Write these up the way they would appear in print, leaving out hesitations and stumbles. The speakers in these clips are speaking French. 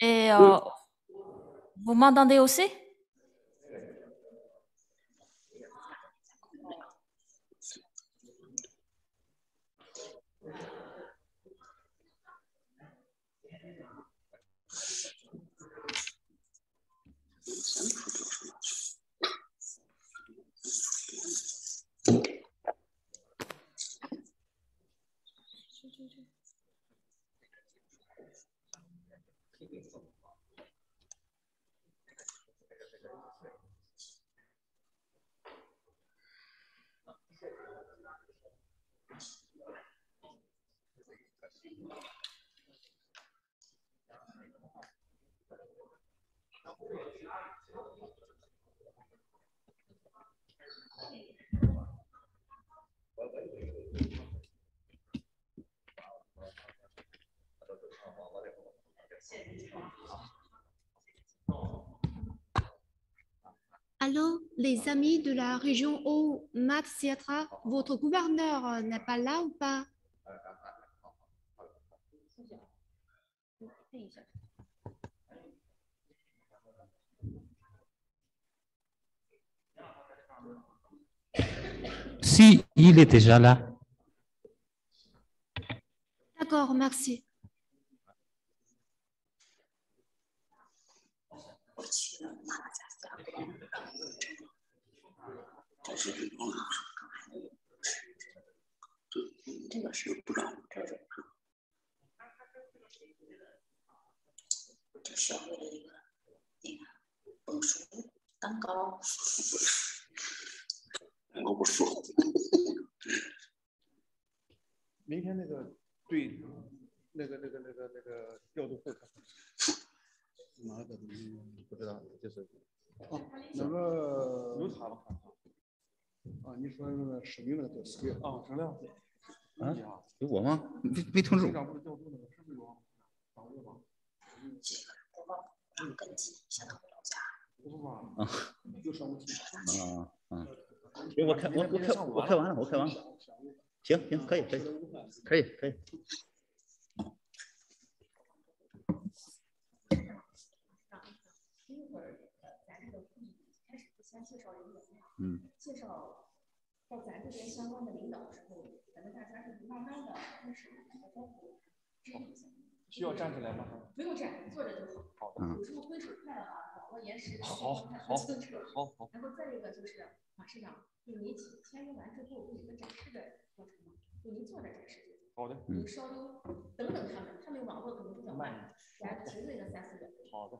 Et vous m'entendez aussi? Allô, les amis de la région O, Max Siatra, votre gouverneur n'est pas là ou pas? Si, il est déjà là. D'accord, merci.有我吗？没通知我。我开完了，行，可以。介绍到咱这边相关的领导的时候，咱们大家是慢慢的开始打个招呼，需要站起来吗？不用站，坐着就好。好的。有时候挥手快的话，网络延时，好。然后再一个就是马市长，就您签约完之后，不有个展示的过程吗？就您坐着展示就行。好的。您稍微等他们网络可能比较慢，给他停那个3、4秒。好的。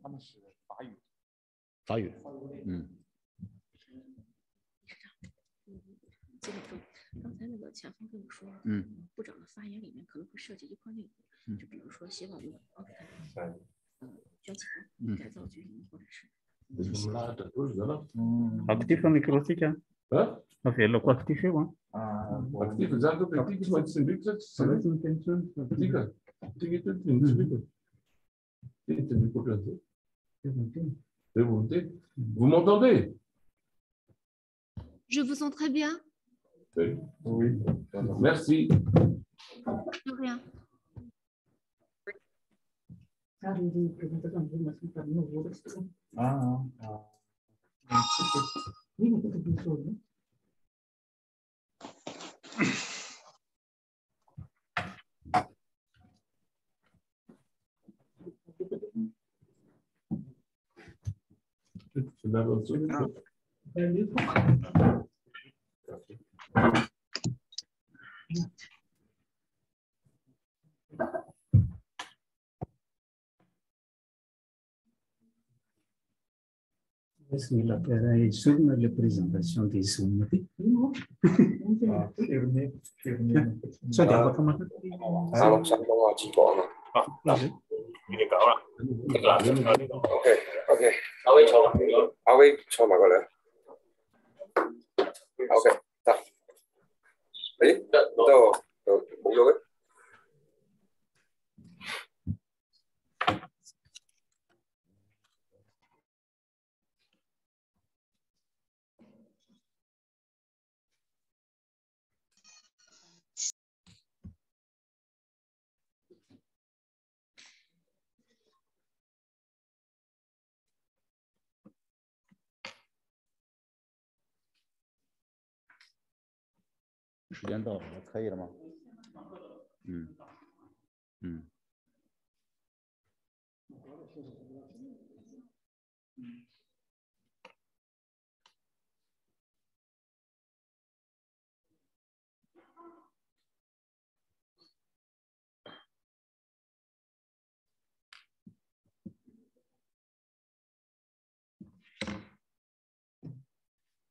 他们是法语。接着说，刚才那个前方跟我说，部长的发言里面可能会涉及一块内容，就比如说希望我们捐钱改造军营，或者是。Aktif mikrofon. Avelo ko aktif ba? Aktif, zato kritik smo syndikat, Vous m'entendez? Je vous entends très bien. Oui. Merci. De rien. Sur la présentation des sommets. So để vào trong啱成功啊，結果啊嘛。你哋搞啦。OK， 阿威坐埋過嚟。OK， 得。誒，都冇咗嘅。时间到了，可以了吗？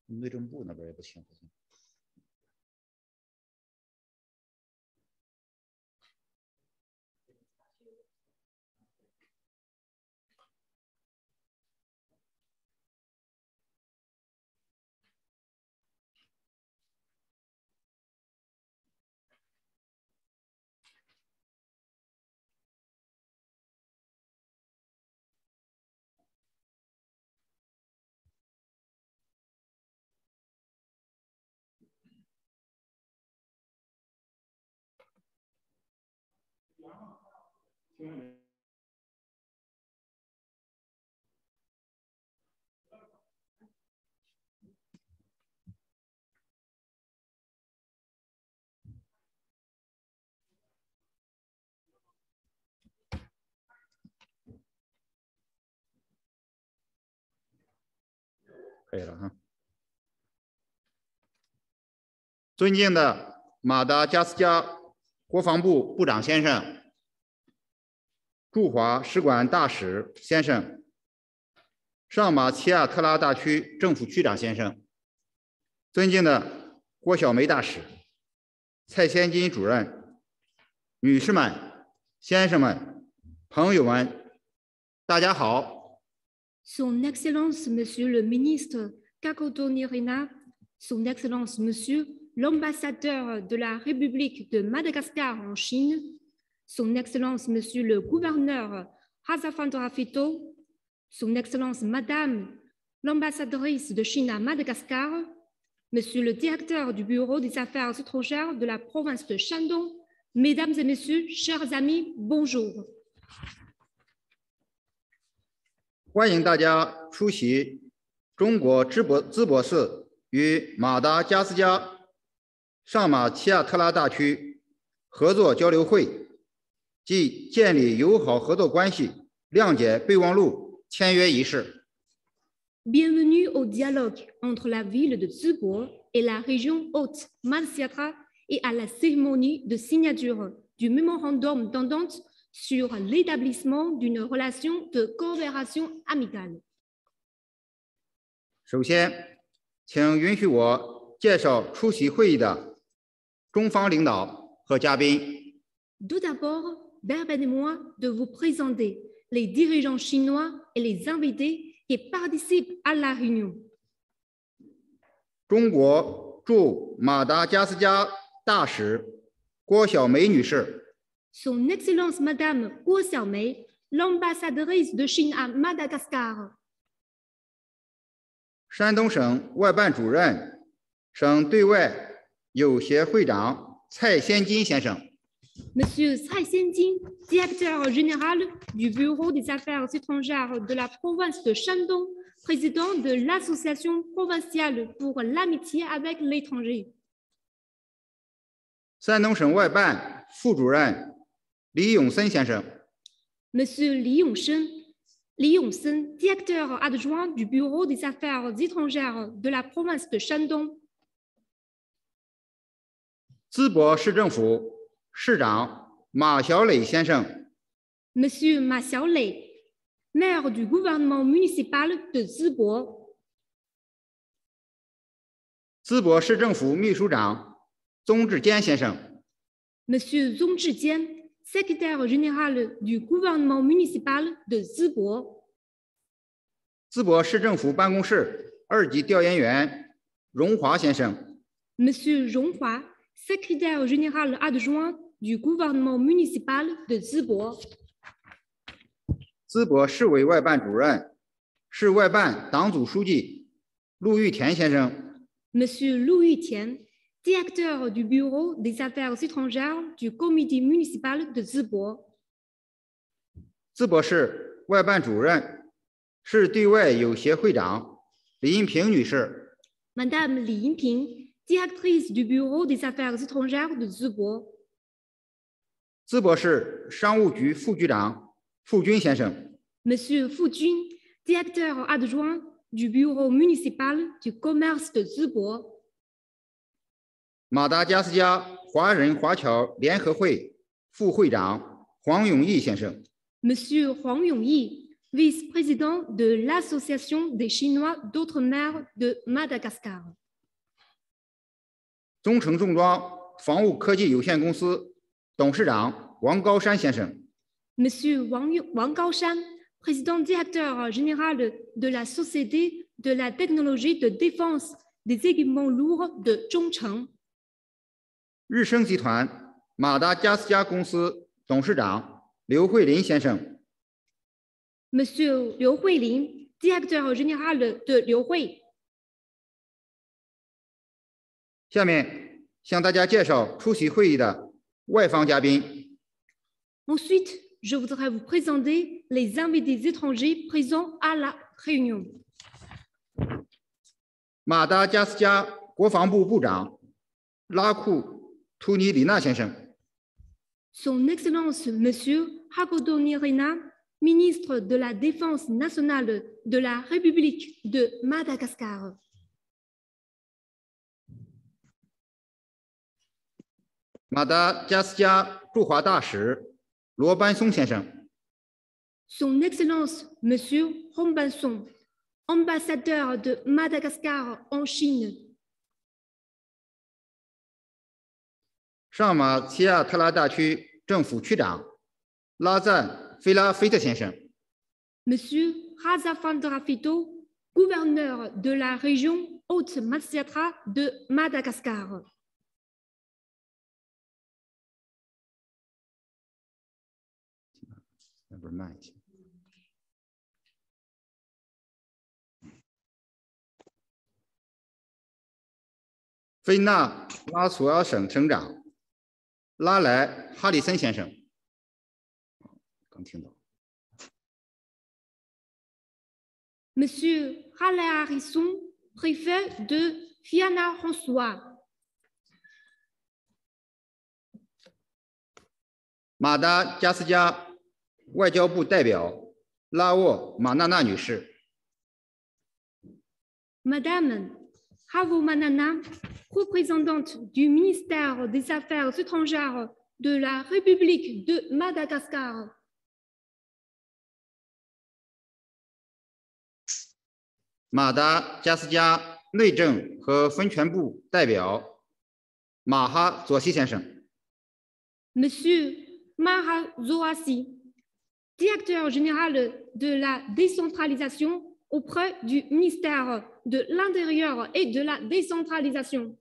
内政部那边也不行。可以了哈。尊敬的马达加斯加国防部部长先生、驻华使馆大使先生、上马齐亚特拉大区政府区长先生，尊敬的郭晓梅大使、蔡先金主任、女士们、先生们、朋友们，大家好。Son Excellence, Monsieur le Ministre Kakoto Nirina, Son Excellence, Monsieur l'Ambassadeur de la République de Madagascar en Chine, Son Excellence, Monsieur le Gouverneur Razafandra Fito, Son Excellence, Madame l'Ambassadrice de Chine à Madagascar, Monsieur le Directeur du Bureau des Affaires étrangères de la province de Shandong, Mesdames et Messieurs, chers amis, bonjour. 欢迎大家出席中国淄博市与马达加斯加上马齐亚特拉大区合作交流会及建立友好合作关系谅解备忘录签约仪式。Bienvenue au dialogue entre la ville de Tsubo et la région haute Madsiatra et à la cérémonie de signature du mémorandum d'entente sur l'établissement d'une relation de coopération amicale. 首先，请允许我介绍出席会议的中方领导和嘉宾。Tout d'abord, permettez-moi de vous présenter les dirigeants chinois et les invités qui participent à la réunion. 中国驻马达加斯加大使郭晓梅女士。 Son Excellence Madame Guo Xiaomei, l'ambassadrice de Chine à Madagascar. 山东省外办主任、省对外友协会长蔡先金先生。Monsieur Cai Xianjin, directeur général du Bureau des Affaires étrangères de la province de Shandong, président de l'Association provinciale pour l'amitié avec l'étranger. 山东省外办副主任。 李永森先生 Monsieur Li Yongsen, directeur adjoint du Bureau des Affaires étrangères de la province de Shandong. 淄博市政府市长马小磊先生 Monsieur Ma Xiaolei, maire du gouvernement municipal de Tsubo. 淄博市政府秘书长宗志坚先生。Monsieur Zong Zhijian, secrétaire général du gouvernement municipal de Zibo. 淄博市政府办公室2级调研员荣华先生。Monsieur Ronghua, secrétaire général adjoint du gouvernement municipal de Zibo. 淄博市委外办主任、市外办党组书记陆玉田先生。Monsieur Lou Yutian, directeur du bureau des affaires étrangères du comité municipal de Zibo. 淄博市外办主任、市对外友协会长李银平女士。Madame Li Yinping, directrice du bureau des affaires étrangères de Zibo. 淄博市商务局副局长傅军先生。Monsieur Fu Jun, directeur adjoint du bureau municipal du commerce de Zibo. 马达加斯加华人华侨联合会副会长黄永义先生。Monsieur Huang Yongyi, vice-président de l'Association des Chinois d'outre-mer de Madagascar. 中诚重装防务科技有限公司董事长王高山先生。Monsieur Wang Gaoshan, président directeur général de la Société de la technologie de défense des équipements lourds de Zhongcheng. 日升集团马达加斯加公司董事长刘慧林先生。Monsieur Liu Huilin, directeur général de Liu Hui. 下面向大家介绍出席会议的外方嘉宾。Ensuite, je voudrais vous présenter les invités étrangers présents à la réunion. 马达加斯加国防部部长拉库图尼里纳先生。Son Excellence Monsieur Hakoto Nirina, ministre de la Défense nationale de la République de Madagascar. 马达加斯加驻华大使罗班松先生。Son Excellence Monsieur Hong Ban-song, ambassadeur de Madagascar en Chine. 上马齐亚特拉大区政府区长拉赞菲拉菲特先生。Monsieur Razafan Drafito, gouverneur de la région Haute-Matsiatra de Madagascar. 菲纳拉索尔省省长拉莱哈里森先生。刚听到。Monsieur Raleigh Harrison, préfet de Fianarantsoa. 马达加斯加外交部代表拉沃马娜娜女士。Madame Ravo Manana, représentante du ministère des Affaires étrangères de la République de Madagascar. 马达加斯加内政和分权部代表马哈佐西先生。Monsieur Maha Zoasi, directeur général de la décentralisation auprès du ministère de l'Intérieur et de la décentralisation.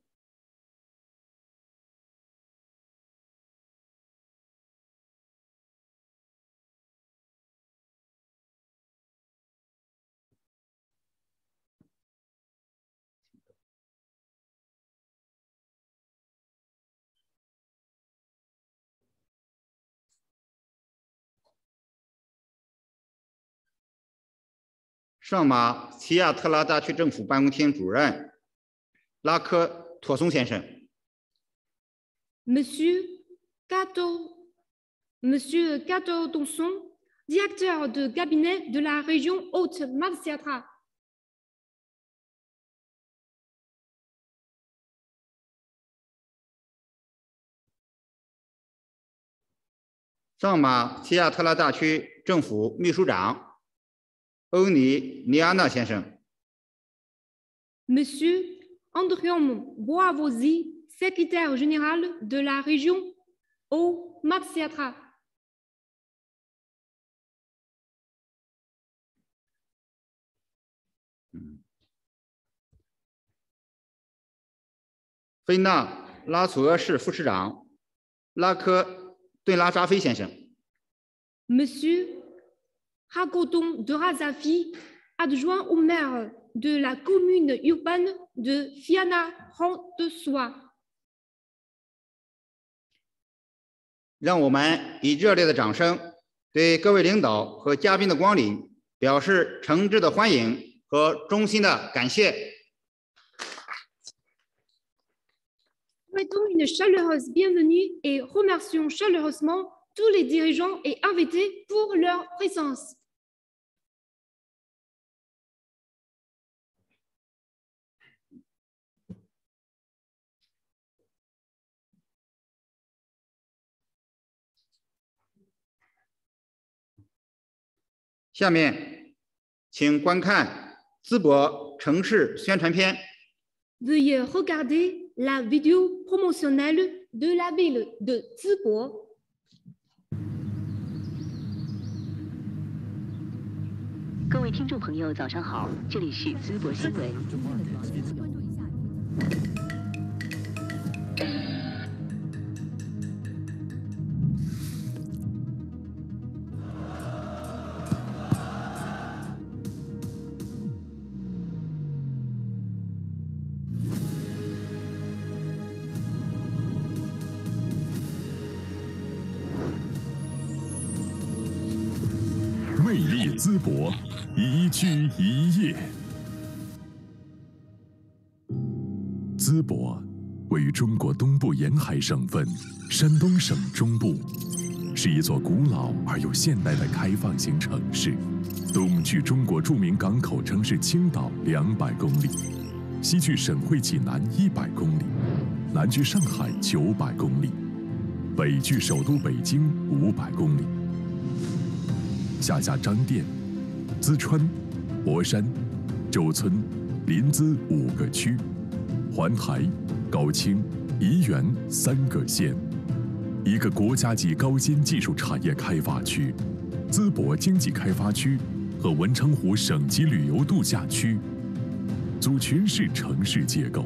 上马齐亚特拉大区政府办公厅主任拉科托松先生。Monsieur Kato Donson, directeur de cabinet de la région Haute-Matsiatra. 上马齐亚特拉大区政府秘书长欧尼尼安娜先生。Monsieur Andriom Boavosi, secrétaire général de la région au Matsiatra.菲纳拉楚俄市副市长拉科顿拉扎菲先生。Monsieur Rakoton de Razafi, adjoint au maire de la commune urbaine de Fianna-Ronde-Soie. 让我们以热烈的掌声对各位领导和嘉宾的光临表示诚挚的欢迎和衷心的感谢。Souhaitons une chaleureuse bienvenue et remercions chaleureusement tous les dirigeants et invités pour leur présence. 下面，请观看淄博城市宣传片。Veuillez regarder la vidéo promotionnelle de la ville de Zibo. 各位听众朋友，早上好，这里是淄博新闻。魅力淄博，宜居宜业。淄博位于中国东部沿海省份山东省中部，是一座古老而又现代的开放型城市。东距中国著名港口城市青岛200公里，西距省会济南100公里，南距上海900公里，北距首都北京500公里。下辖张店、淄川、博山、周村、临淄5个区，环台、高清、沂源3个县，一个国家级高新技术产业开发区，淄博经济开发区和文昌湖省级旅游度假区，组群式城市结构。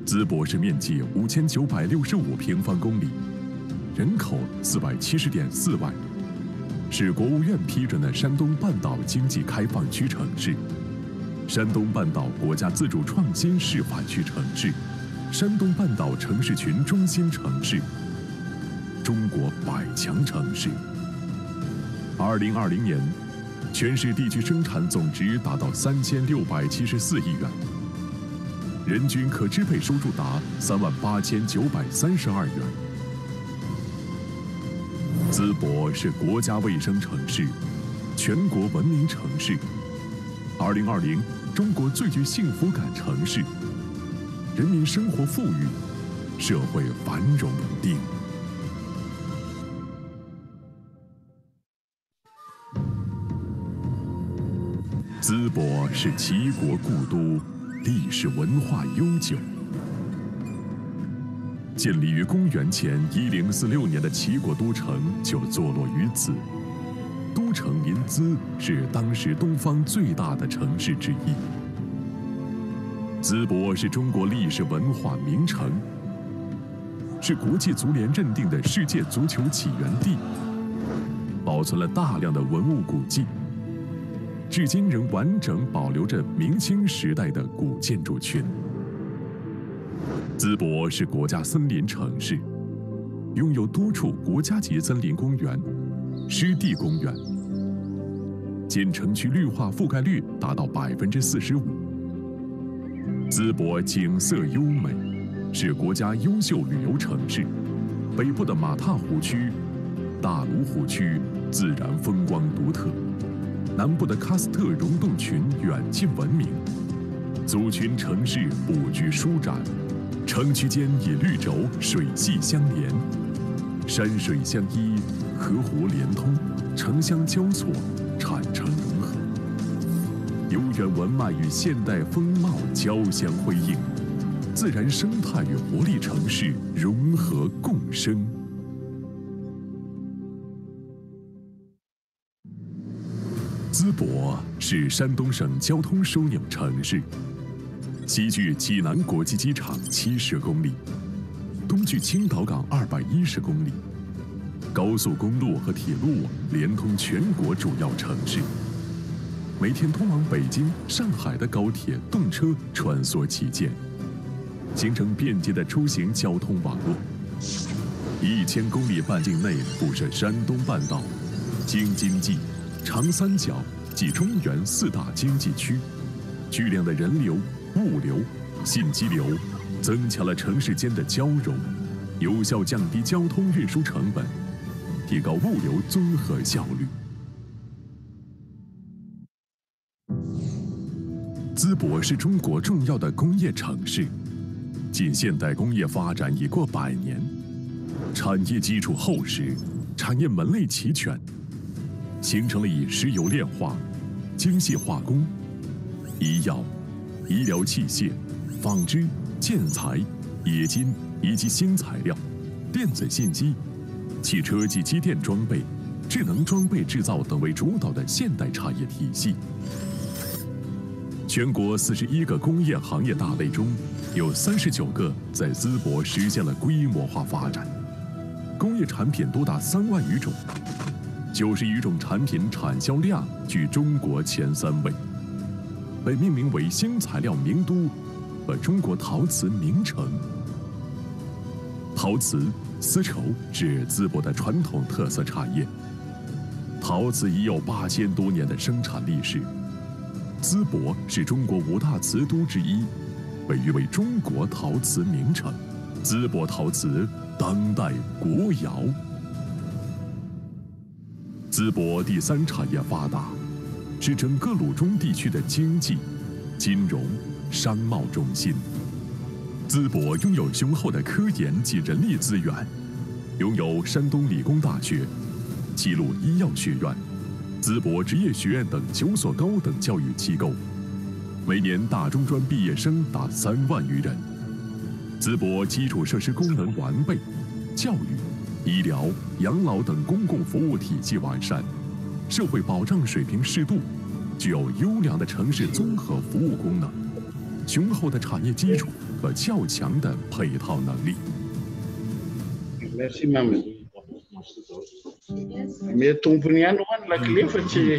淄博市面积5965平方公里，人口470.4万。是国务院批准的山东半岛经济开放区城市，山东半岛国家自主创新示范区城市，山东半岛城市群中心城市，中国100强城市。2020年，全市地区生产总值达到3674亿元，人均可支配收入达38932元。淄博是国家卫生城市，全国文明城市，2020中国最具幸福感城市，人民生活富裕，社会繁荣稳定。淄博是齐国故都，历史文化悠久。建立于公元前1046年的齐国都城就坐落于此。都城临淄是当时东方最大的城市之一。淄博是中国历史文化名城，是国际足联认定的世界足球起源地，保存了大量的文物古迹，至今仍完整保留着明清时代的古建筑群。淄博是国家森林城市，拥有多处国家级森林公园、湿地公园，县城区绿化覆盖率达到45%。淄博景色优美，是国家优秀旅游城市。北部的马踏湖区、大卢湖区自然风光独特，南部的喀斯特溶洞群远近闻名，族群城市布局舒展。城区间以绿轴水系相连，山水相依，河湖连通，城乡交错，产城融合，悠远文脉与现代风貌交相辉映，自然生态与活力城市融合共生。淄博是山东省交通枢纽城市，西距济南国际机场70公里，东距青岛港210公里，高速公路和铁路连通全国主要城市。每天通往北京、上海的高铁、动车穿梭其间，形成便捷的出行交通网络。1000公里半径内布设山东半岛、京津冀、长三角及中原4大经济区，巨量的人流、物流、信息流，增强了城市间的交融，有效降低交通运输成本，提高物流综合效率。淄博是中国重要的工业城市，近现代工业发展已过100年，产业基础厚实，产业门类齐全，形成了以石油炼化、精细化工、医药、医疗器械、纺织、建材、冶金以及新材料、电子信息、汽车及机电装备、智能装备制造等为主导的现代产业体系。全国41个工业行业大类中，有39个在淄博实现了规模化发展，工业产品多达3万余种，90余种产品产销量居中国前3位，被命名为新材料名都和中国陶瓷名城。陶瓷、丝绸是淄博的传统特色产业，陶瓷已有8000多年的生产历史。淄博是中国5大瓷都之一，被誉为中国陶瓷名城。淄博陶瓷当代国窑。淄博第3产业发达，是整个鲁中地区的经济、金融、商贸中心。淄博拥有雄厚的科研及人力资源，拥有山东理工大学、齐鲁医药学院、淄博职业学院等9所高等教育机构，每年大中专毕业生达3万余人。淄博基础设施功能完备，教育、医疗、养老等公共服务体系完善，社会保障水平适度，具有优良的城市综合服务功能，雄厚的产业基础和较强的配套能力。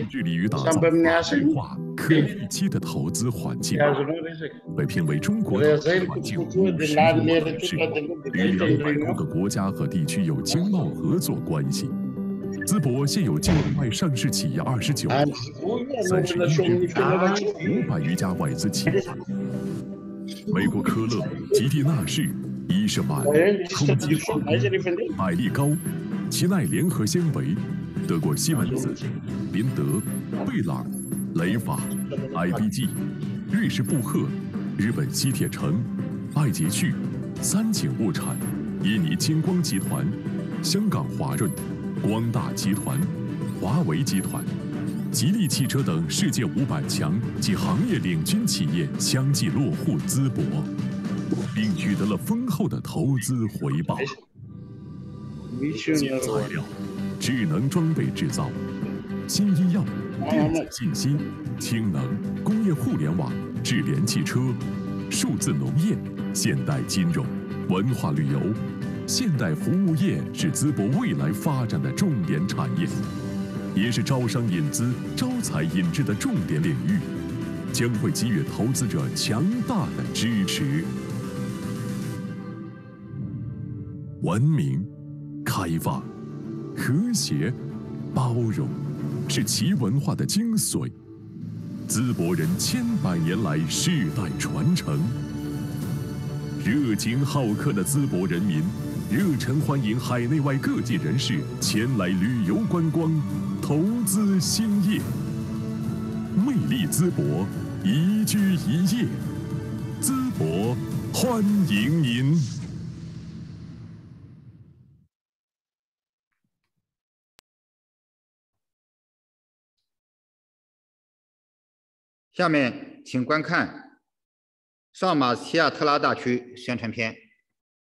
致力于打造法治化、可预期的投资环境，被评为中国投资环境50优城市，与200多个国家和地区有经贸合作关系。淄博现有境外上市企业29家，31支500余家外资企业。美国科勒、吉地纳仕、伊舍曼、空吉化工、百利高、奇奈联合纤维、德国西门子、林德、贝朗、雷法、IBG、瑞士布赫、日本西铁城、爱捷趣、三井物产、印尼金光集团、香港华润、光大集团、华为集团、吉利汽车等世界500强及行业领军企业相继落户淄博，并取得了丰厚的投资回报。新材料、智能装备制造、新医药、电子信息、氢能、工业互联网、智联汽车、数字农业、现代金融、文化旅游、现代服务业是淄博未来发展的重点产业，也是招商引资、招才引智的重点领域，将会给予投资者强大的支持。文明、开放、和谐、包容是其文化的精髓。淄博人100年来世代传承，热情好客的淄博人民热忱欢迎海内外各界人士前来旅游观光、投资兴业。魅力淄博，宜居宜业，淄博欢迎您。下面请观看上马西亚特拉大区宣传片。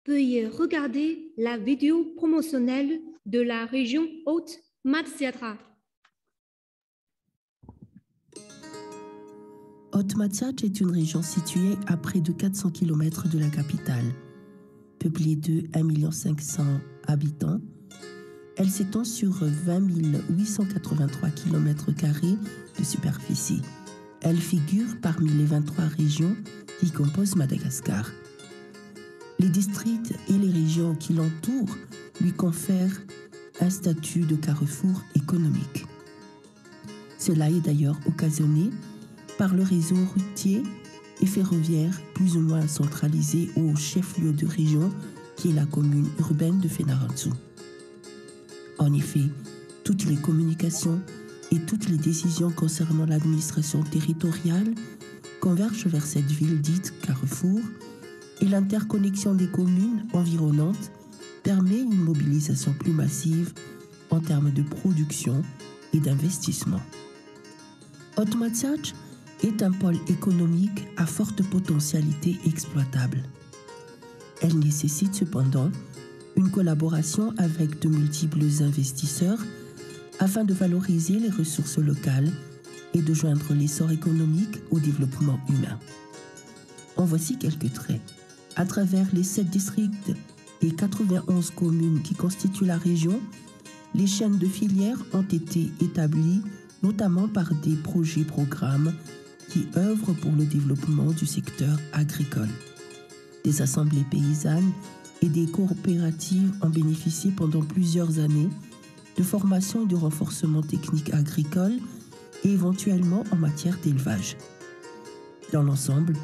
Veuillez regarder la vidéo promotionnelle de la région Haute-Matsiatra. Haute-Matsiatra est une région située à près de 400 km de la capitale. Peuplée de 1 500 000 habitants, elle s'étend sur 20 883 km² de superficie. Elle figure parmi les 23 régions qui composent Madagascar. Les districts et les régions qui l'entourent lui confèrent un statut de carrefour économique. Cela est d'ailleurs occasionné par le réseau routier et ferroviaire plus ou moins centralisé au chef-lieu de région qui est la commune urbaine de Fenaranzu. En effet, toutes les communications et toutes les décisions concernant l'administration territoriale convergent vers cette ville dite carrefour et l'interconnexion des communes environnantes permet une mobilisation plus massive en termes de production et d'investissement. Haute-Matsiatra est un pôle économique à forte potentialité exploitable. Elle nécessite cependant une collaboration avec de multiples investisseurs afin de valoriser les ressources locales et de joindre l'essor économique au développement humain. En voici quelques traits. À travers les 7 districts et 91 communes qui constituent la région, les chaînes de filières ont été établies notamment par des projets-programmes qui œuvrent pour le développement du secteur agricole. Des assemblées paysannes et des coopératives ont bénéficié pendant plusieurs années de formation et de renforcement technique agricole et éventuellement en matière d'élevage. Dans l'ensemble,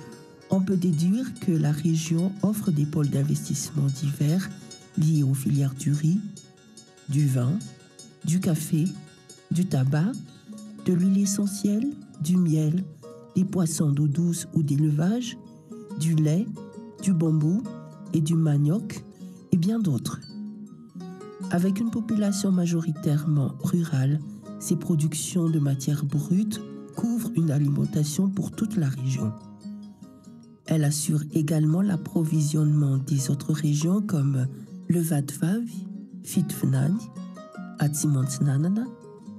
on peut déduire que la région offre des pôles d'investissement divers liés aux filières du riz, du vin, du café, du tabac, de l'huile essentielle, du miel, des poissons d'eau douce ou d'élevage, du lait, du bambou et du manioc et bien d'autres. Avec une population majoritairement rurale, ces productions de matières brutes couvrent une alimentation pour toute la région. Elle assure également l'approvisionnement des autres régions comme le Vadvavi, Fitfnani, Atsimontsnanana,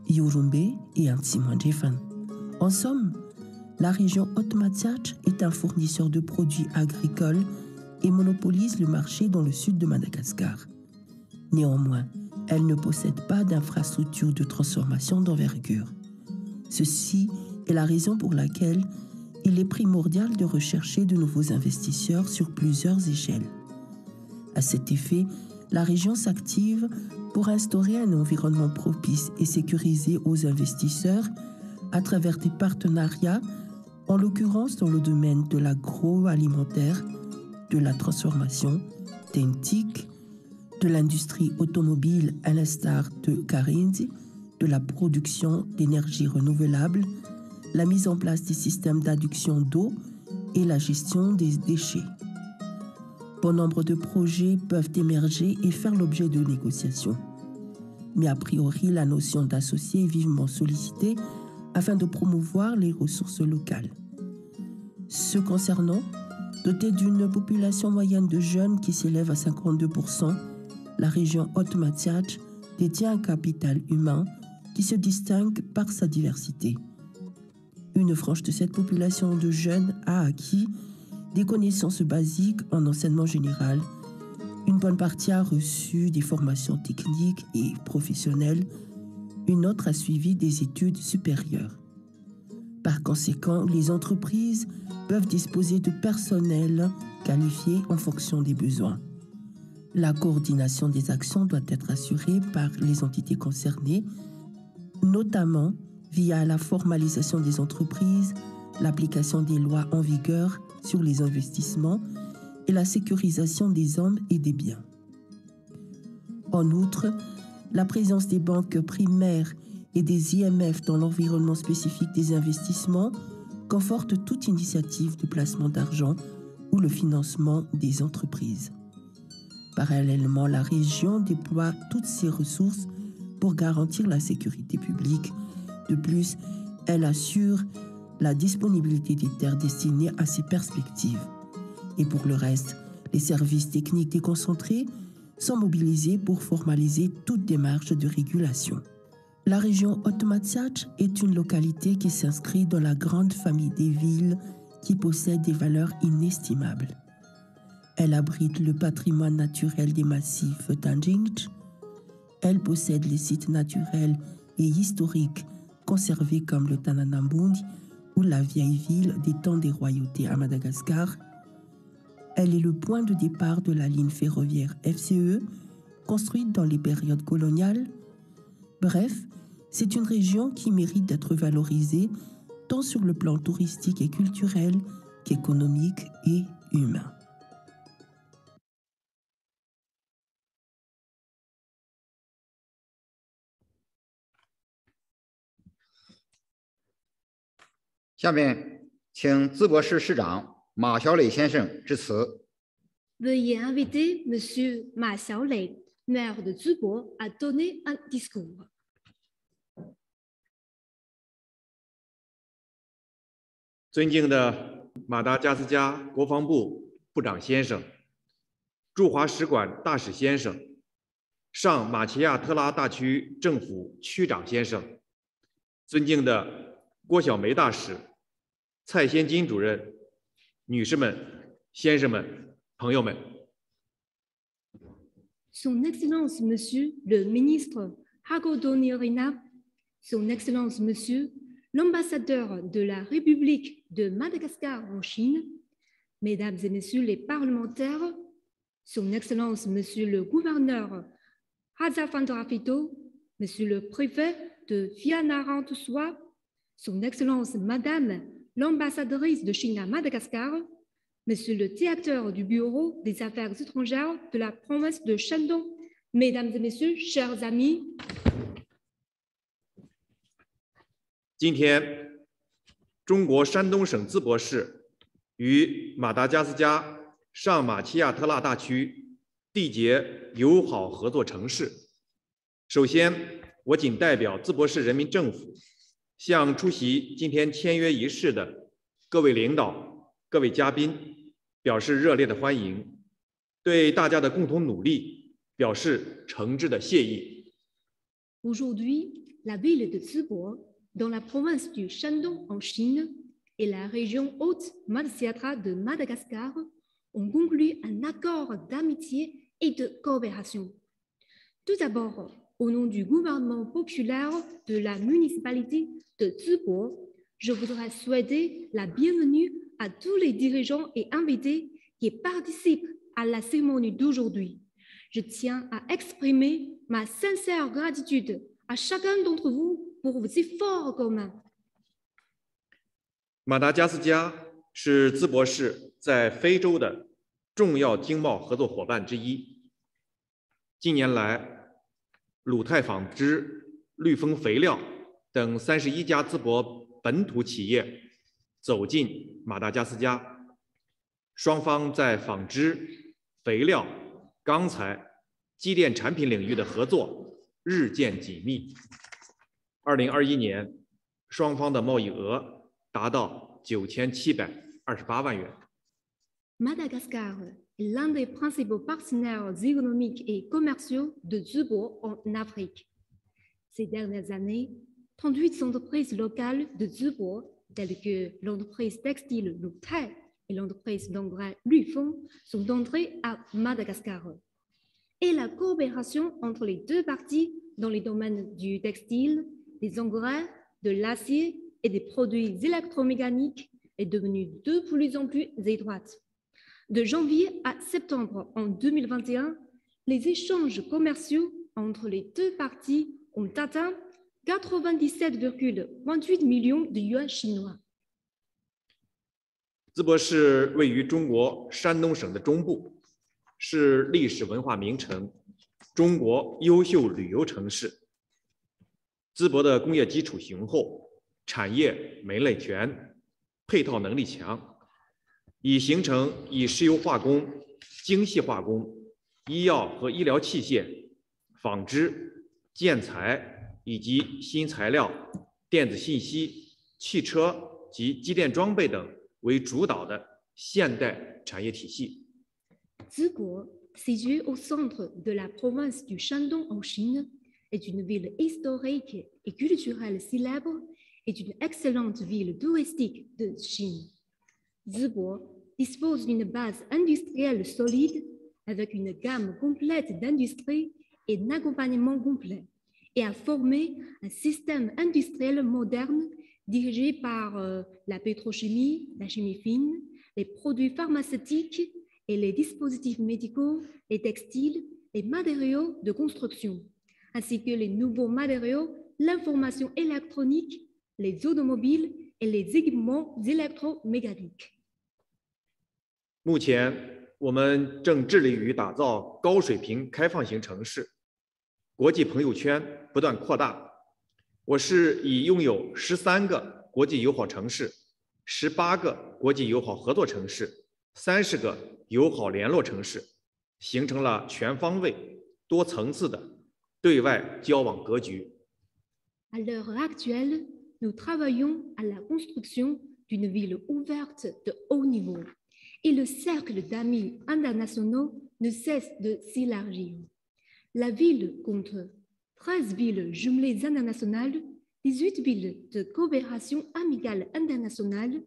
Yorumbe et Antsimandjefan. En somme, la région Haute-Matsiatra est un fournisseur de produits agricoles et monopolise le marché dans le sud de Madagascar. Néanmoins, elle ne possède pas d'infrastructure de transformation d'envergure. Ceci est la raison pour laquelle il est primordial de rechercher de nouveaux investisseurs sur plusieurs échelles. À cet effet, la région s'active pour instaurer un environnement propice et sécurisé aux investisseurs à travers des partenariats, en l'occurrence dans le domaine de l'agroalimentaire, de la transformation, des TIC, de l'industrie automobile à l'instar de Karenzi, de la production d'énergie renouvelable, la mise en place des systèmes d'adduction d'eau et la gestion des déchets. Bon nombre de projets peuvent émerger et faire l'objet de négociations. Mais a priori, la notion d'associé est vivement sollicitée afin de promouvoir les ressources locales. Ce concernant, dotée d'une population moyenne de jeunes qui s'élève à 52%, la région Haute-Matsiatra détient un capital humain qui se distingue par sa diversité. Une frange de cette population de jeunes a acquis des connaissances basiques en enseignement général. Une bonne partie a reçu des formations techniques et professionnelles. Une autre a suivi des études supérieures. Par conséquent, les entreprises peuvent disposer de personnel qualifié en fonction des besoins. La coordination des actions doit être assurée par les entités concernées, notamment via la formalisation des entreprises, l'application des lois en vigueur sur les investissements et la sécurisation des hommes et des biens. En outre, la présence des banques primaires et des IMF dans l'environnement spécifique des investissements conforte toute initiative de placement d'argent ou le financement des entreprises. Parallèlement, la région déploie toutes ses ressources pour garantir la sécurité publique. De plus, elle assure la disponibilité des terres destinées à ces perspectives. Et pour le reste, les services techniques déconcentrés sont mobilisés pour formaliser toute démarche de régulation. La région Ottomatsach est une localité qui s'inscrit dans la grande famille des villes qui possèdent des valeurs inestimables. Elle abrite le patrimoine naturel des massifs Tanjing. Elle possède les sites naturels et historiques conservés comme le Tananambundi ou la vieille ville des temps des royautés à Madagascar. Elle est le point de départ de la ligne ferroviaire FCE, construite dans les périodes coloniales. Bref, c'est une région qui mérite d'être valorisée tant sur le plan touristique et culturel qu'économique et humain. Veuillez inviter Monsieur Ma Xiaolei, maire de Zibo, à donner un discours. 尊敬的马达加斯加国防部部长先生、驻华使馆大使先生、上马奇亚特拉大区政府区长先生、尊敬的郭晓梅大使、蔡先金主任、女士们、先生们、朋友们。 Son Excellence Monsieur le ministre Hagodonirina, Son Excellence Monsieur l'ambassadeur de la République de Madagascar en Chine, Mesdames et Messieurs les parlementaires, Son Excellence Monsieur le gouverneur Hazafandrafito, Monsieur le préfet de Fianarantsoa, Son Excellence Madame l'ambassadrice de Chine à Madagascar, Monsieur le directeur du Bureau des Affaires étrangères de la province de Shandong, Mesdames et Messieurs, chers amis. 今天，中国山东省淄博市与马达加斯加上马奇亚特拉大区缔结友好合作城市。首先，我谨代表淄博市人民政府，向出席今天签约仪式的各位领导、各位嘉宾表示热烈的欢迎，对大家的共同努力表示诚挚的谢意。Aujourd'hui, la ville de Zibo, dans la province du Shandong en Chine, et la région Haute-Matsiatra de Madagascar ont conclu un accord d'amitié et de coopération. Tout d'abord, au nom du gouvernement populaire de la municipalité de Zibo, je voudrais souhaiter la bienvenue à tous les dirigeants et invités qui participent à la cérémonie d'aujourd'hui. Je tiens à exprimer ma sincère gratitude à chacun d'entre vous pour vos efforts communs. 马达加斯加是淄博市在非洲的重要经贸合作伙伴之一。近年来，鲁泰纺织、绿丰肥料等31家淄博本土企业走进马达加斯加，双方在纺织、肥料、钢材、机电产品领域的合作日渐紧密。2021年，双方的贸易额达到9728万元。 Madagascar est l'un des principaux partenaires économiques et commerciaux de Zibo en Afrique. Ces dernières années, 38 entreprises locales de Zibo, telles que l'entreprise textile Lutai et l'entreprise d'engrais Lufeng, sont entrées à Madagascar. Et la coopération entre les deux parties dans les domaines du textile, des engrais, de l'acier et des produits électromécaniques est devenue de plus en plus étroite. De janvier à septembre en 2021, les échanges commerciaux entre les deux parties ont atteint 97,28 millions de yuans chinois. 淄博市位于中国山东省的中部，是历史文化名城，中国优秀旅游城市。淄博的工业基础雄厚，产业门类全，配套能力强，已形成以石油化工、精细化工、医药和医疗器械、纺织、建材以及新材料、电子信息、汽车、及机电装备等为主导的现代产业体系。Zibo, située au centre de la province du Shandong en Chine, est une ville historique et culturelle célèbre et une excellente ville touristique de Chine. Zibo dispose d'une base industrielle solide avec une gamme complète d'industries et d'accompagnement complet et a formé un système industriel moderne dirigé par la pétrochimie, la chimie fine, les produits pharmaceutiques et les dispositifs médicaux, les textiles, les matériaux de construction, ainsi que les nouveaux matériaux, l'information électronique, les automobiles et les équipements électromécaniques. 目前，我们正致力于打造高水平开放型城市，国际朋友圈不断扩大。我市已拥有13个国际友好城市、18个国际友好合作城市、30个友好联络城市，形成了全方位、多层次的对外交往格局。À l'heure actuelle, nous travaillons à la construction d'une ville ouverte de haut niveau. Et le cercle d'amis internationaux ne cesse de s'élargir. La ville compte 13 villes jumelées internationales, 18 villes de coopération amicale internationale,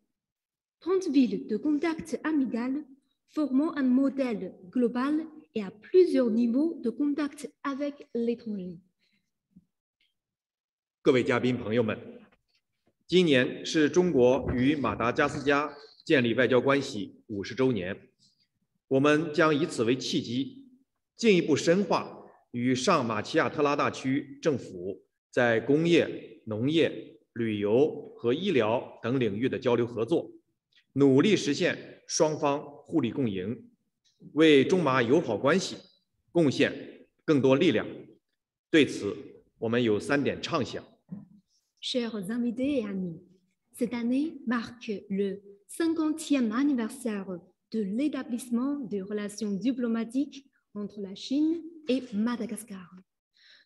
30 villes de contact amical, formant un modèle global et à plusieurs niveaux de contact avec l'étranger. 各位嘉宾朋友们，今年是中国与马达加斯加建立外交关系50周年，我们将以此为契机，进一步深化与上马其亚特拉大区政府在工业、农业、旅游和医疗等领域的交流合作，努力实现双方互利共赢，为中马友好关系贡献更多力量。对此，我们有3点畅想。Chers invités et amis, cette année marque le 50e anniversaire de l'établissement des relations diplomatiques entre la Chine et Madagascar.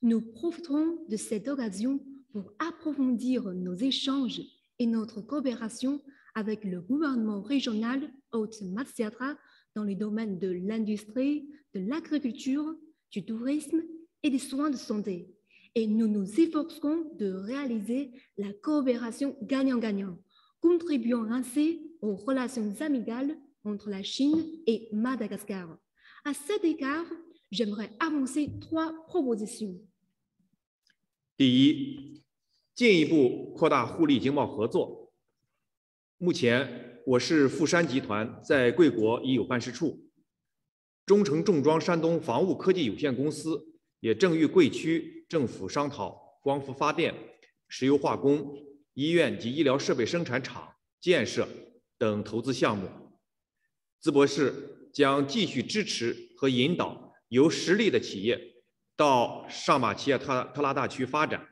Nous profiterons de cette occasion pour approfondir nos échanges et notre coopération avec le gouvernement régional Haute-Matsiatra dans les domaines de l'industrie, de l'agriculture, du tourisme et des soins de santé. Et nous nous efforcerons de réaliser la coopération gagnant-gagnant, contribuant ainsi aux relations amicales entre la Chine et Madagascar. À cet égard, j'aimerais avancer 3 propositions. 第一，进一步扩大互利经贸合作。目前，我市富山集团在贵国已有办事处，中诚重装山东防务科技有限公司也正与贵区政府商讨光伏发电、石油化工、医院及医疗设备生产厂建设等投资项目。淄博市将继续支持和引导有实力的企业到上马其亚特拉大区发展，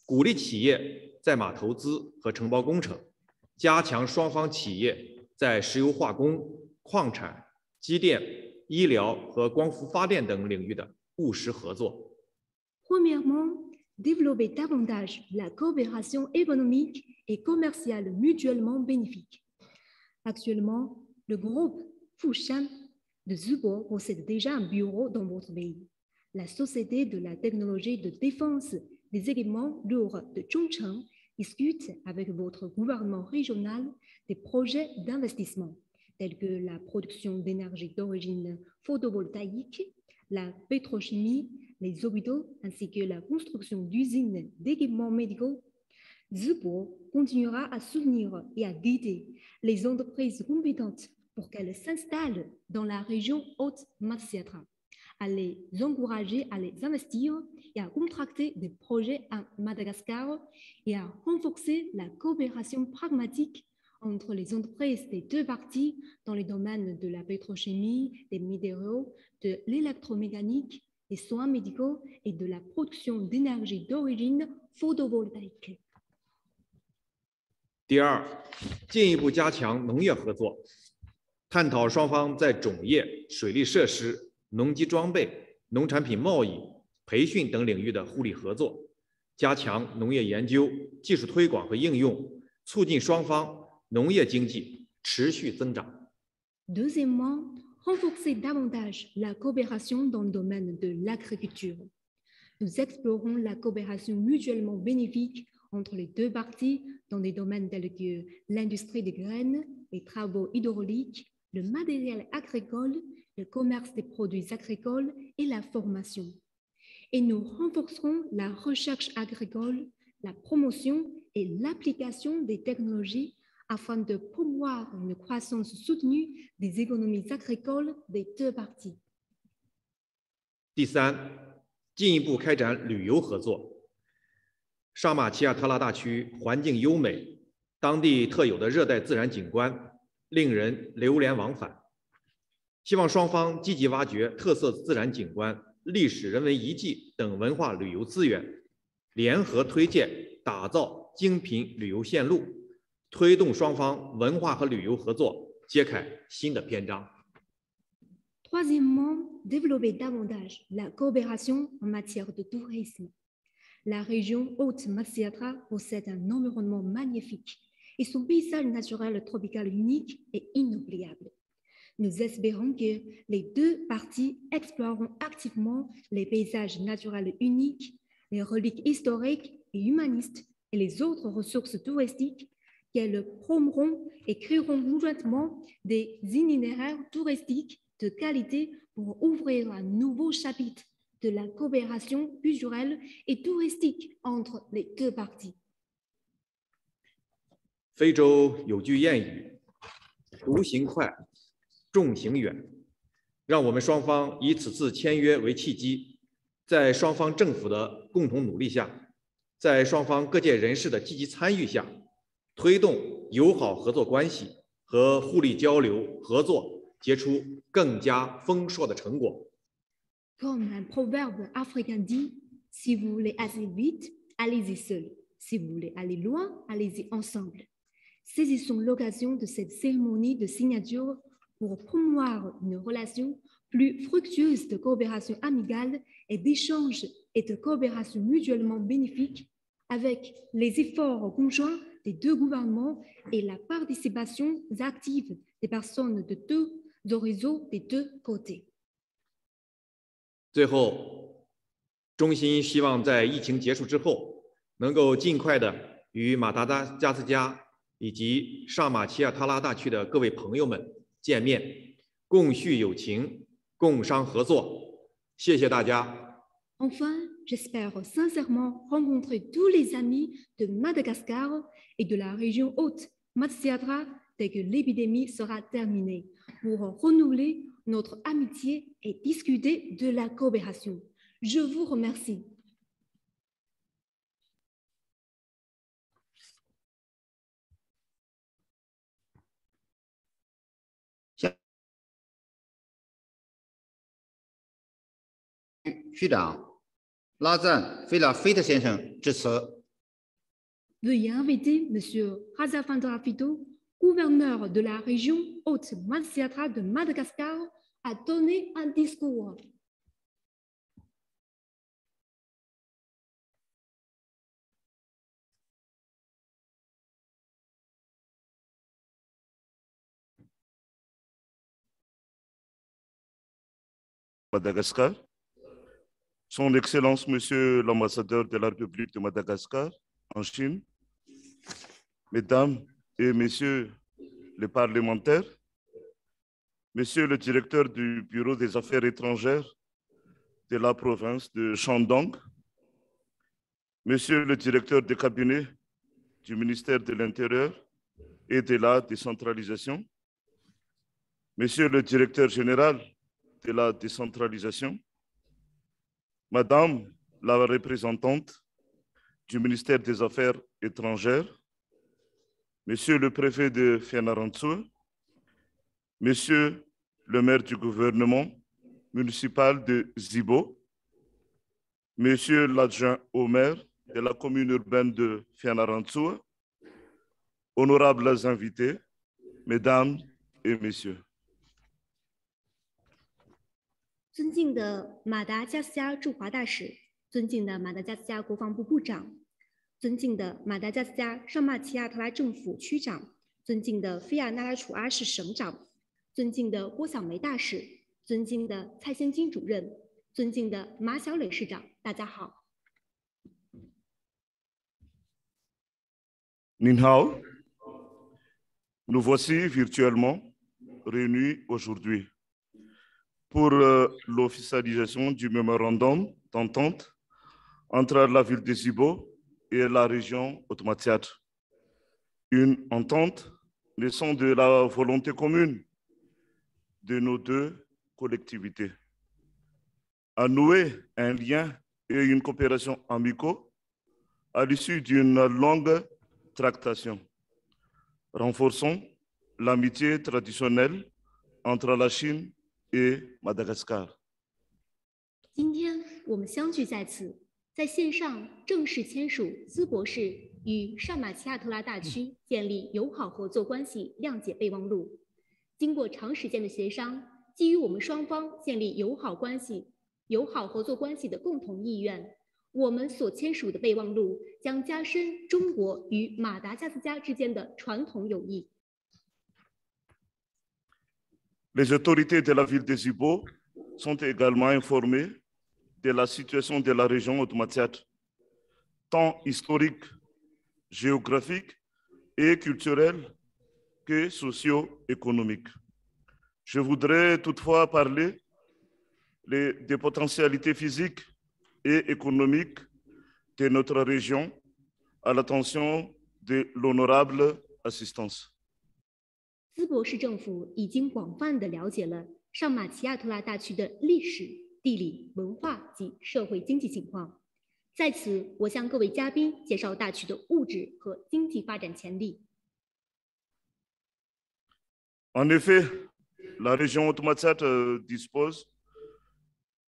鼓励企业在马投资和承包工程，加强双方企业在石油化工、矿产、机电、医疗和光伏发电等领域的务实合作。Premièrement, développer davantage la coopération économique et commerciale mutuellement bénéfique. Actuellement, le groupe Fushan de Zibo possède déjà un bureau dans votre pays. La société de la technologie de défense des équipements lourds de Zhongcheng discute avec votre gouvernement régional des projets d'investissement tels que la production d'énergie d'origine photovoltaïque, la pétrochimie, les hôpitaux ainsi que la construction d'usines d'équipements médicaux. Zibo continuera à soutenir et à guider les entreprises compétentes pour qu'elles s'installent dans la région Haute-Matsiatra, à les encourager à les investir et à contracter des projets à Madagascar et à renforcer la coopération pragmatique entre les entreprises des 2 parties dans les domaines de la pétrochimie, des minéraux, de l'électromécanique, des soins médicaux et de la production d'énergie d'origine photovoltaïque. 第二，进一步加强农业合作，探讨双方在种业、水利设施、农机装备、农产品贸易、培训等领域的互利合作，加强农业研究、技术推广和应用，促进双方农业经济持续增长。Deuxièmement, renforcer davantage la coopération dans le domaine de l'agriculture. Nous explorons la coopération mutuellement bénéfique entre les deux parties dans des domaines tels que l'industrie des graines, les travaux hydrauliques, le matériel agricole, le commerce des produits agricoles et la formation. Et nous renforcerons la recherche agricole, la promotion et l'application des technologies afin de promouvoir une croissance soutenue des économies agricoles des deux parties. 第三，进一步开展旅游合作。上马奇亚特拉大区环境优美，当地特有的热带自然景观令人流连忘返。希望双方积极挖掘特色自然景观、历史人文遗迹等文化旅游资源，联合推荐打造精品旅游线路，推动双方文化和旅游合作揭开新的篇章。Troisièmement, développer davantage la coopération en matière de tourisme. La région Haute-Matsiatra possède un environnement magnifique et son paysage naturel tropical unique et inoubliable. Nous espérons que les deux parties exploreront activement les paysages naturels uniques, les reliques historiques et humanistes et les autres ressources touristiques qu'elles promouvront et créeront conjointement des itinéraires touristiques de qualité pour ouvrir un nouveau chapitre de la coopération culturelle et touristique entre les deux parties. 非洲有句谚语：“独行快，众行远。”让我们双方以此次签约为契机，在双方政府的共同努力下，在双方各界人士的积极参与下，推动友好合作关系和互利交流合作结出更加丰硕的成果。Comme un proverbe africain dit, si vous voulez aller vite, allez-y seul. Si vous voulez aller loin, allez-y ensemble. Saisissons l'occasion de cette cérémonie de signature pour promouvoir une relation plus fructueuse de coopération amicale et d'échange et de coopération mutuellement bénéfique avec les efforts conjoints des deux gouvernements et la participation active des personnes de deux horizons des deux côtés. 最后，衷心希望在疫情结束之后，能够尽快的与马达加斯加以及上马奇亚特拉大区的各位朋友们见面，共叙友情，共商合作。谢谢大家。Enfin, j'espère sincèrement rencontrer tous les amis de Madagascar et de la région Haute-Matsiatra dès que l'épidémie sera terminée, pour renouveler notre amitié et discuter de la coopération. Je vous remercie. Veuillez inviter M. Razafandra-Fito, gouverneur de la région Haute-Matsiatra de Madagascar, à donner un discours. Madagascar, Son Excellence, Monsieur l'ambassadeur de la République de Madagascar en Chine, Mesdames et Messieurs les parlementaires, Monsieur le directeur du Bureau des Affaires étrangères de la province de Shandong, Monsieur le directeur de cabinet du ministère de l'Intérieur et de la décentralisation, Monsieur le directeur général de la décentralisation, Madame la représentante du ministère des Affaires étrangères, Monsieur le préfet de Fianarantsoa, Monsieur le maire du gouvernement municipal de Zibo, Monsieur l'adjoint au maire de la commune urbaine de Fianarantsoa, honorables invités, Mesdames et Messieurs. 尊敬的马达加斯加驻华大使，尊敬的马达加斯加国防部部长，尊敬的马达加斯加上马奇亚特拉政府区长，尊敬的菲亚那拉楚阿市省长，尊敬的郭小梅大使，尊敬的蔡先金主任，尊敬的马小磊市长，大家好。Nin hao, nous voici virtuellement réunis aujourd'hui pour l'officialisation du mémorandum d'entente entre la ville de Zibo et la région Ottomatiad. Une entente naissant de la volonté commune de nos deux collectivités à nouer un lien et une coopération amicaux à l'issue d'une longue tractation, renforçant l'amitié traditionnelle entre la Chine et Madagascar. 今天我们相聚在此，在线上正式签署淄博市与上马奇亚特拉大区建立友好合作关系谅解备忘录。经过长时间的协商，基于我们双方建立友好合作关系的共同意愿，我们所签署的备忘录将加深中国与马达加斯加之间的传统友谊。Les autorités de la ville de Zibo sont également informées de la situation de la région Ottomatiad, tant historique, géographique et culturelle que socio-économique. Je voudrais toutefois parler des potentialités physiques et économiques de notre région à l'attention de l'honorable assistance. 淄博市政府已经广泛地了解了上马奇亚特拉大区的历史、地理、文化及社会经济情况。在此，我向各位嘉宾介绍大区的物质和经济发展潜力。En effet, la région Ottomatiad dispose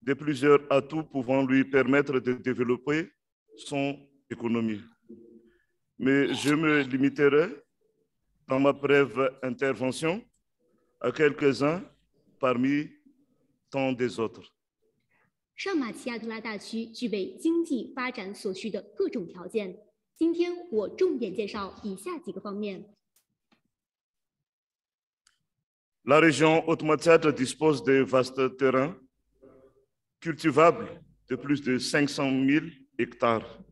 de plusieurs atouts pouvant lui permettre de développer son économie. Mais je me limiterai dans ma brève intervention à quelques-uns parmi tant des autres. 上马奇亚特拉大区具备经济发展所需的各种条件。今天我重点介绍以下几个方面。La région Ottomatiad dispose de vastes terrains cultivables de plus de 500 000 hectares,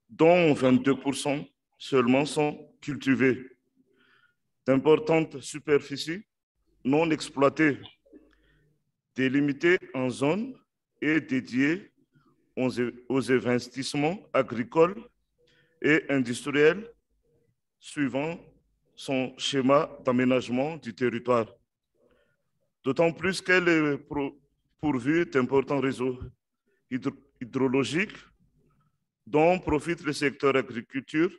dont 22% seulement sont cultivés. D'importantes superficies non exploitées, délimitées en zones et dédiées aux investissements agricoles et industriels suivant son schéma d'aménagement du territoire. D'autant plus qu'elle est pourvue d'importants réseaux hydrologiques dont profite le secteur agriculture,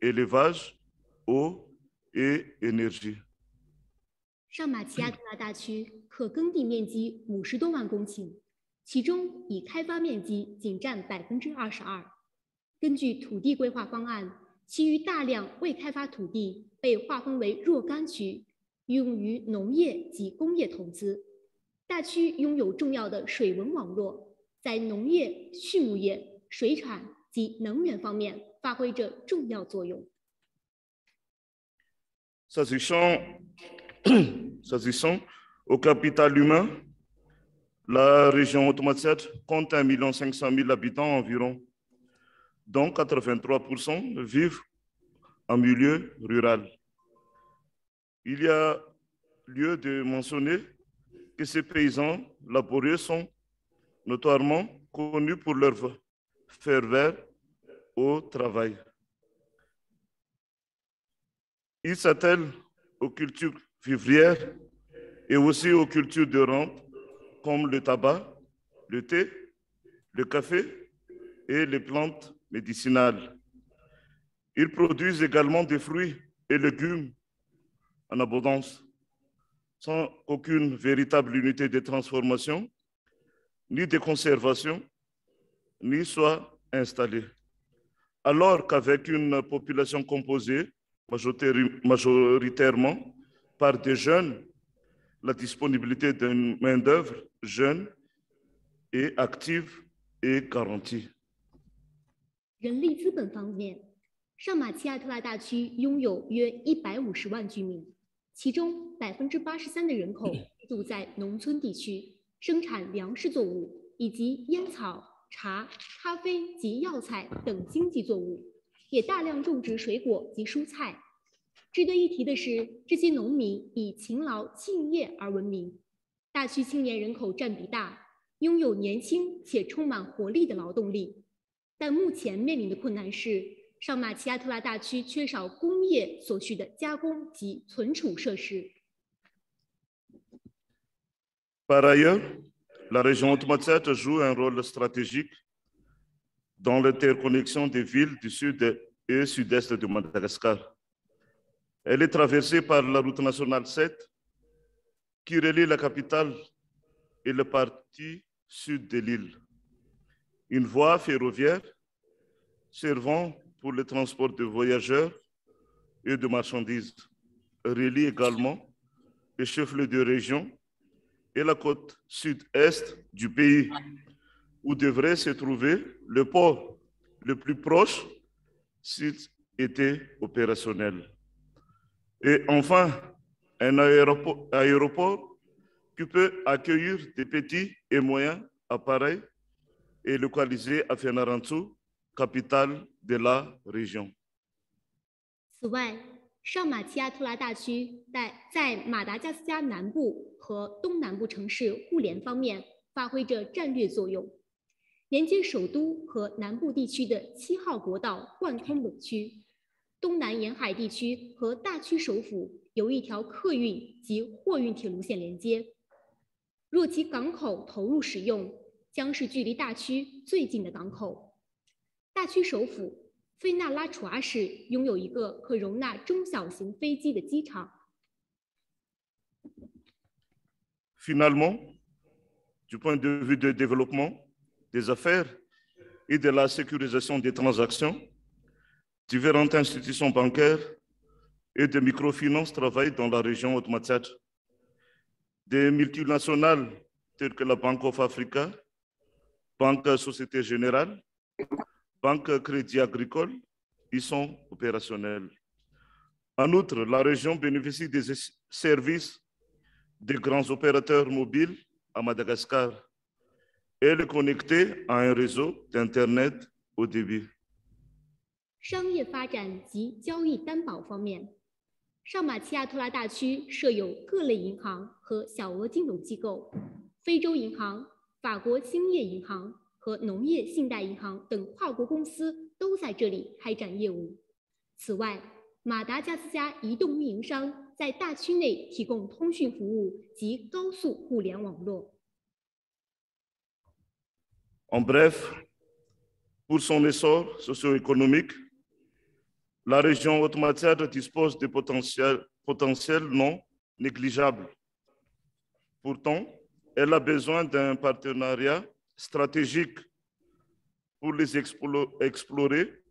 élevage, eau et énergie. 上马奇亚特拉大区可耕地面积50多万公顷，其中已开发面积仅占22%。根据土地规划方案，其余大量未开发土地被划分为若干区，用于农业及工业投资。大区拥有重要的水文网络，在农业、畜牧业、水产及能源方面发挥着重要作用。S'agissant au capital humain, la région Ottomatiad compte 1 500 000 habitants environ, dont 83% vivent en milieu rural. Il y a lieu de mentionner que ces paysans laborieux sont notoirement connus pour leur ferveur au travail. Ils s'attellent aux cultures vivrières et aussi aux cultures de rente comme le tabac, le thé, le café et les plantes médicinales. Ils produisent également des fruits et légumes en abondance, sans aucune véritable unité de transformation, ni de conservation, ni soit installée. Alors qu'avec une population composée majoritairement par des jeunes, la disponibilité d'une main-d'œuvre jeune et active est garantie. 人力资本方面，上马奇亚特拉大区拥有约150万居民，其中83%的人口居住在农村地区，生产粮食作物以及烟草、茶、咖啡及药材等经济作物，也大量种植水果及蔬菜。值得一提的是，这些农民以勤劳敬业而闻名。大区青年人口占比大，拥有年轻且充满活力的劳动力。但目前面临的困难是，上马奇亚特拉大区缺少工业所需的加工及存储设施。Par ailleurs, la région Haute-Matsiat joue un rôle stratégique dans l'interconnexion des villes du sud et sud-est de Madagascar. Elle est traversée par la route nationale 7 qui relie la capitale et la partie sud de l'île. Une voie ferroviaire servant pour le transport de voyageurs et de marchandises relie également les chefs-lieux de région et la côte sud-est du pays, où devrait se trouver le port le plus proche s'il était opérationnel. Et enfin, un aéroport qui peut accueillir des petits et moyens appareils est localisé à Fianarantsoa, capitale de la région. 此外，上马奇亚特拉大区在马达加斯加南部和东南部城市互联方面发挥着战略作用。连接首都和南部地区的7号国道贯通本区，东南沿海地区和大区首府有一条客运及货运铁路线连接。若其港口投入使用，将是距离大区最近的港口。大区首府菲纳拉楚阿市拥有一个可容纳中小型飞机的机场。Finalement, du point de vue du développement, des affaires et de la sécurisation des transactions, différentes institutions bancaires et de microfinance travaillent dans la région Haute-Matsiat. Des multinationales telles que la Bank of Africa, Banque Société Générale, Banque Crédit Agricole y sont opérationnelles. En outre, la région bénéficie des services des grands opérateurs mobiles à Madagascar. Elle est connectée à un réseau d'Internet haut débit. 商业发展及交易担保方面，上马奇亚特拉大区设有各类银行和小额金融机构，非洲银行、法国兴业银行和农业信贷银行等跨国公司都在这里开展业务。此外，马达加斯加移动运营商在大区内提供通讯服务及高速互联网络。En bref, pour son essor socio-économique, la région Haute-Matsiat dispose de potentiels non négligeables. Pourtant, elle a besoin d'un partenariat stratégique pour les explorer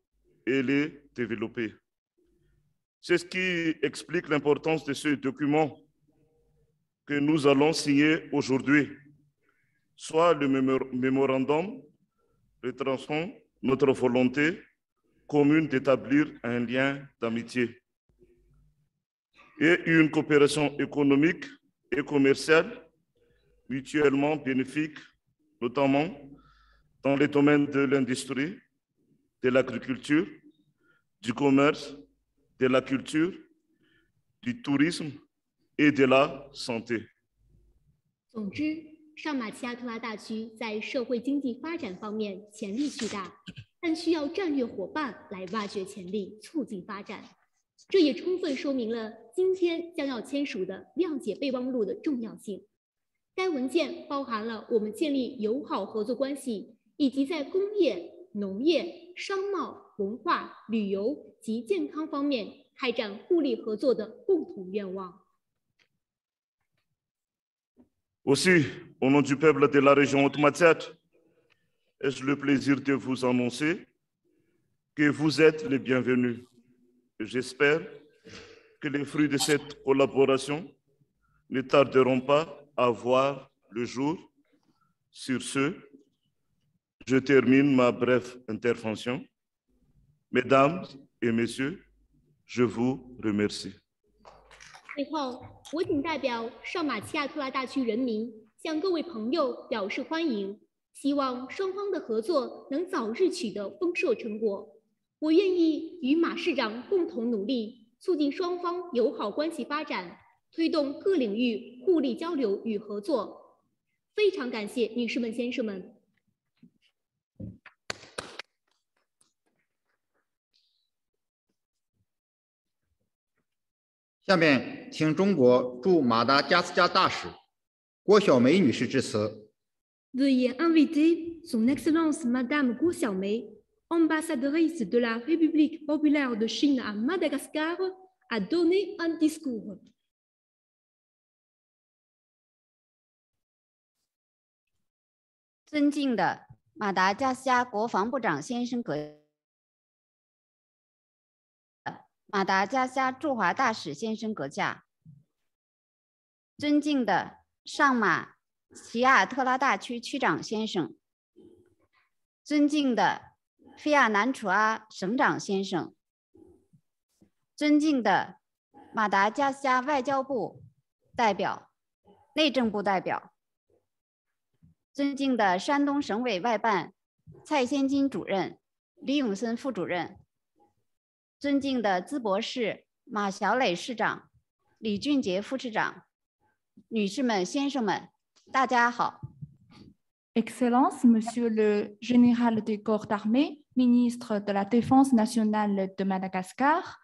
et les développer. C'est ce qui explique l'importance de ce document que nous allons signer aujourd'hui, soit le mémorandum retraçant notre volonté commune d'établir un lien d'amitié et une coopération économique et commerciale mutuellement bénéfique, notamment dans les domaines de l'industrie, de l'agriculture, du commerce, de la culture, du tourisme et de la santé. 总之，上马奇亚特拉大区在社会经济发展方面潜力巨大，但需要战略伙伴来挖掘潜力，促进发展。这也充分说明了今天将要签署的谅解备忘录的重要性。该文件包含了我们建立友好合作关系，以及在工业、农业、商贸、文化、旅游及健康方面开展互利合作的共同愿望。Aussi, au nom du peuple de la région Haute-Matsiat, ai-je le plaisir de vous annoncer que vous êtes les bienvenus. J'espère que les fruits de cette collaboration ne tarderont pas à voir le jour. Sur ce, je termine ma brève intervention. Mesdames et messieurs, je vous remercie. 最后，我谨代表上马奇亚特拉大区人民向各位朋友表示欢迎，希望双方的合作能早日取得丰硕成果。我愿意与马市长共同努力，促进双方友好关系发展，推动各领域互利交流与合作。非常感谢女士们、先生们。下面请中国驻马达加斯加大使郭晓梅女士致辞。Veuillez inviter Son Excellence Madame Guo Xiaomei, ambassadrice de la République populaire de Chine à Madagascar, à donner un discours. 尊敬的马达加斯加国防部长先生马达加斯加驻华大使先生阁下，尊敬的上马奇亚特拉大区区长先生，尊敬的菲亚南楚阿省长先生，尊敬的马达加斯加外交部代表、内政部代表，尊敬的山东省委外办蔡先金主任、李永森副主任，尊敬的淄博市马小磊市长、李俊杰副市长，女士们、先生们，大家好。Excellences, Monsieur le Général des Corps d'Armée, Ministre de la Défense nationale de Madagascar,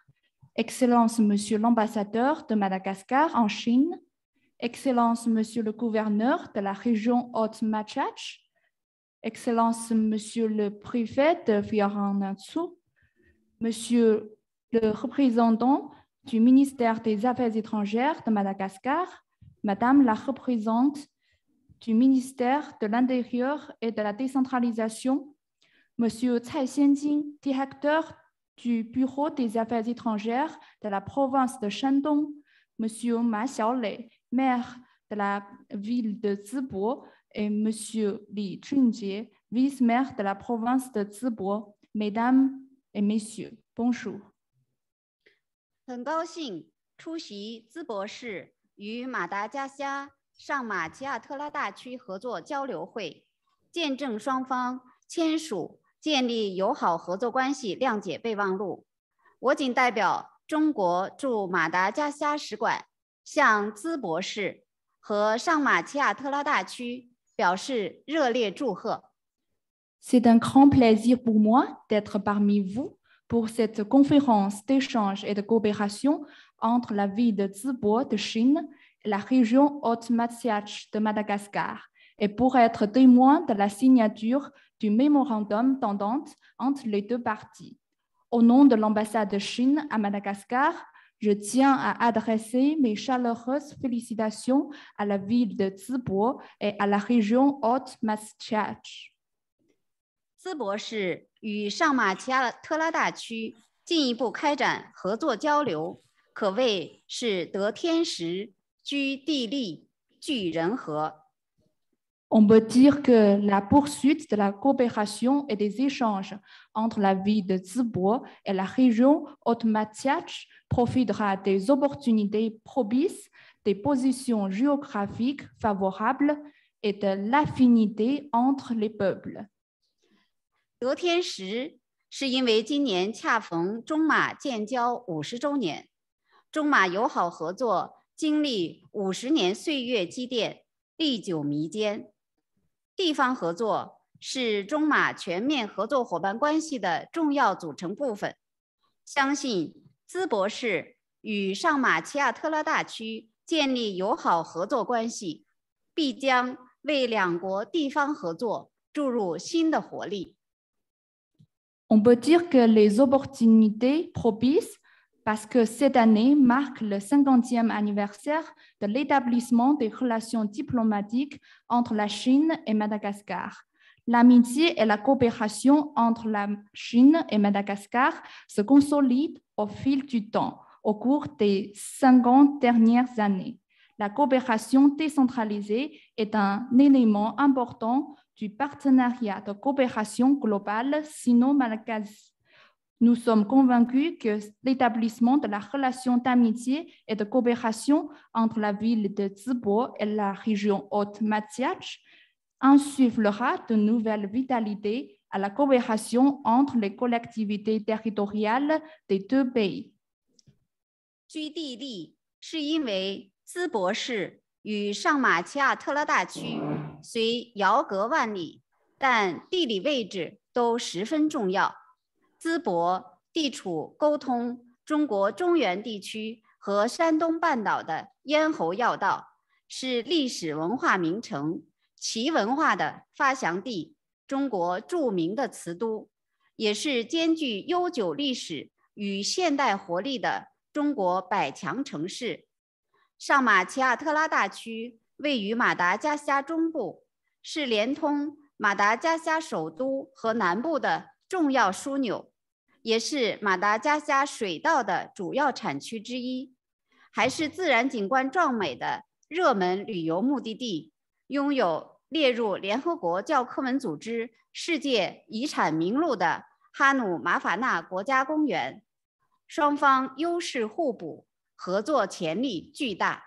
Excellences, Monsieur l'ambassadeur de Madagascar en Chine, Excellences, Monsieur le gouverneur de la région Haute-Machach, Excellences, Monsieur le préfet de Fiaranatsu, Monsieur le représentant du ministère des Affaires étrangères de Madagascar, Madame la représentante du ministère de l'Intérieur et de la décentralisation, Monsieur Cai Xianjing, directeur du Bureau des Affaires étrangères de la province de Shandong, Monsieur Ma Xiaolei, maire de la ville de Zibo, et Monsieur Li Junjie, vice-maire de la province de Zibo, Mesdames et Messieurs, bonjour. 很高兴出席淄博市与马达加斯加上马奇亚特拉大区合作交流会，见证双方签署建立友好合作关系谅解备忘录。我谨代表中国驻马达加斯加使馆向淄博市和上马奇亚特拉大区表示热烈祝贺。C'est un grand plaisir pour moi d'être parmi vous pour cette conférence d'échange et de coopération entre la ville de Zibo de Chine et la région Haute-Machach de Madagascar, et pour être témoin de la signature du mémorandum d'entente entre les deux parties. Au nom de l'ambassade de Chine à Madagascar, je tiens à adresser mes chaleureuses félicitations à la ville de Zibo et à la région Haute-Machach. 淄博市与上马奇亚特拉大区进一步开展合作交流，可谓是得天时、居地利、聚人和。On peut dire que la poursuite de la coopération et des échanges entre la ville de Zibo et la région Haute-Machach profitera des opportunités propices, des positions géographiques favorables et de l'affinité entre les peuples. 得天时是因为今年恰逢中马建交50周年，中马友好合作经历50年岁月积淀，历久弥坚。地方合作是中马全面合作伙伴关系的重要组成部分。相信淄博市与上马奇亚特拉大区建立友好合作关系，必将为两国地方合作注入新的活力。On peut dire que les opportunités propices, parce que cette année marque le 50e anniversaire de l'établissement des relations diplomatiques entre la Chine et Madagascar. L'amitié et la coopération entre la Chine et Madagascar se consolident au fil du temps, au cours des 50 dernières années. La coopération décentralisée est un élément important du partenariat de coopération globale sino-malagasy. Nous sommes convaincus que l'établissement de la relation d'amitié et de coopération entre la ville de Zibo et la région Haute-Matziach insufflera de nouvelles vitalités à la coopération entre les collectivités territoriales des deux pays. 居地利是因为淄博市与上马齐亚特拉大区虽遥隔万里，但地理位置都十分重要。淄博地处沟通中国中原地区和山东半岛的咽喉要道，是历史文化名城、齐文化的发祥地，中国著名的瓷都，也是兼具悠久历史与现代活力的中国百强城市。上马齐亚特拉大区位于马达加斯加中部，是连通马达加斯加首都和南部的重要枢纽，也是马达加斯加水稻的主要产区之一，还是自然景观壮美的热门旅游目的地，拥有列入联合国教科文组织世界遗产名录的哈努马法纳国家公园。双方优势互补，合作潜力巨大。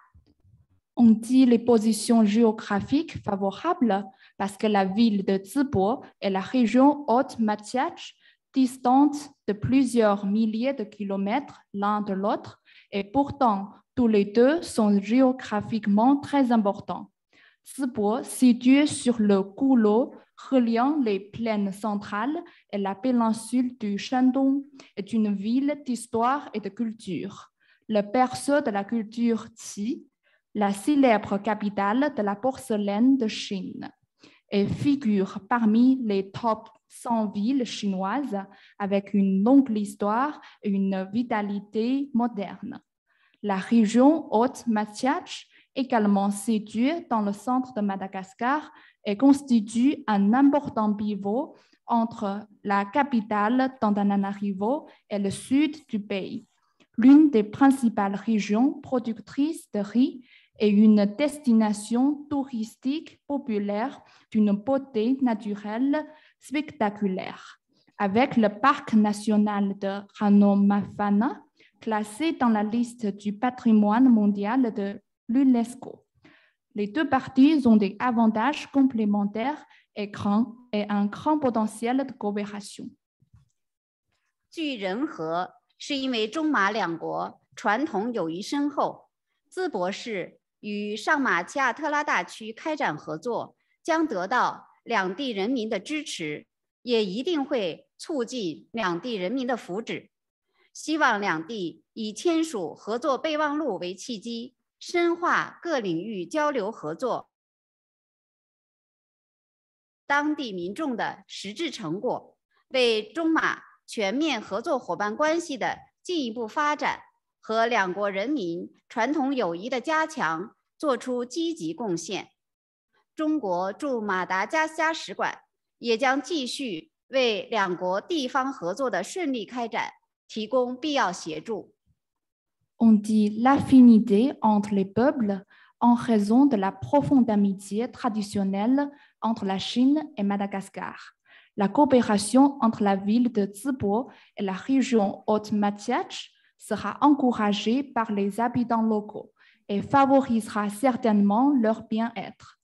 On dit les positions géographiques favorables parce que la ville de Zibo et la région Haute-Matziach, distantes de plusieurs milliers de kilomètres l'un de l'autre, et pourtant tous les deux sont géographiquement très importants. Zibo, situé sur le Goulot, reliant les plaines centrales et la péninsule du Shandong, est une ville d'histoire et de culture. Le berceau de la culture Qi, la célèbre capitale de la porcelaine de Chine, et figure parmi les top 100 villes chinoises avec une longue histoire et une vitalité moderne. La région Haute-Matziach, également située dans le centre de Madagascar, et constitue un important pivot entre la capitale d'Antananarivo et le sud du pays, l'une des principales régions productrices de riz et une destination touristique populaire d'une beauté naturelle spectaculaire, avec le parc national de Ranomafana, classé dans la liste du patrimoine mondial de l'UNESCO. Les deux parties ont des avantages complémentaires et un grand potentiel de coopération. 据人和是因为中马两国传统友谊深厚，淄博市与上马齐亚特拉大区开展合作，将得到两地人民的支持，也一定会促进两地人民的福祉。希望两地以签署合作备忘录为契机，深化各领域交流合作，当地民众的实质成果，为中马全面合作伙伴关系的进一步发展和两国人民传统友谊的加强做出积极贡献。中国驻马达加斯加使馆也将继续为两国地方合作的顺利开展提供必要协助。On dit l'affinité entre les peuples en raison de la profonde amitié traditionnelle entre la Chine et Madagascar. La coopération entre la ville de Zibo et la région Haute-Matziach sera encouragée par les habitants locaux et favorisera certainement leur bien-être.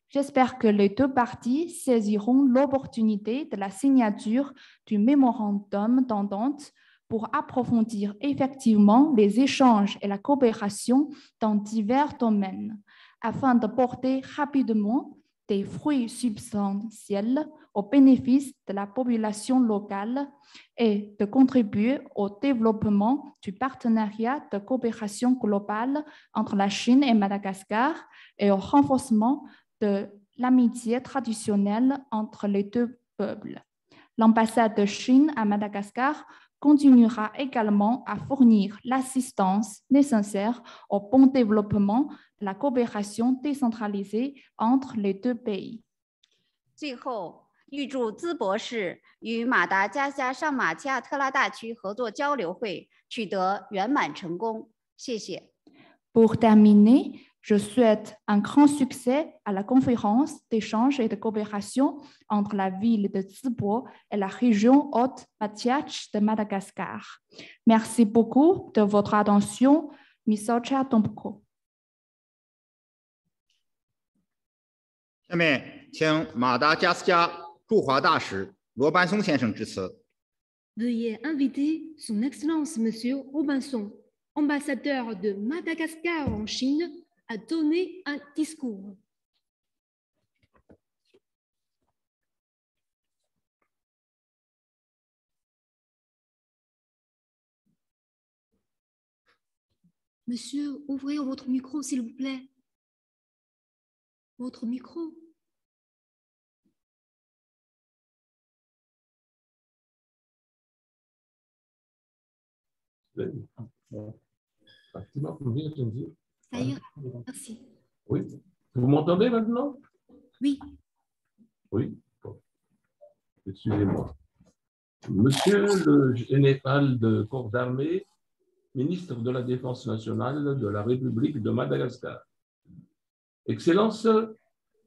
J'espère que les deux parties saisiront l'opportunité de la signature du mémorandum d'entente pour approfondir effectivement les échanges et la coopération dans divers domaines, afin de porter rapidement des fruits substantiels au bénéfice de la population locale et de contribuer au développement du partenariat de coopération globale entre la Chine et Madagascar et au renforcement de l'amitié traditionnelle entre les deux peuples. L'ambassade de Chine à Madagascar continuera également à fournir l'assistance nécessaire au bon développement de la coopération décentralisée entre les deux pays. 最后，预祝淄博市与马达加斯加上马齐亚特拉大区合作交流会取得圆满成功。谢谢。Pour terminer, Je souhaite un grand succès à la conférence d'échange et de coopération entre la ville de Zibo et la région Haute-Matiach de Madagascar. Merci beaucoup de votre attention. Misocha Tompko. 下面请马达加斯加驻华大使罗班松先生致辞。 Veuillez inviter son Excellence Monsieur Robinson, ambassadeur de Madagascar en Chine, à donner un discours. Monsieur, ouvrez votre micro, s'il vous plaît. Votre micro. Ça ira, merci. Oui. Vous m'entendez maintenant? Oui. Oui. Bon. Excusez-moi. Monsieur le général de corps d'armée, ministre de la Défense nationale de la République de Madagascar. Excellence,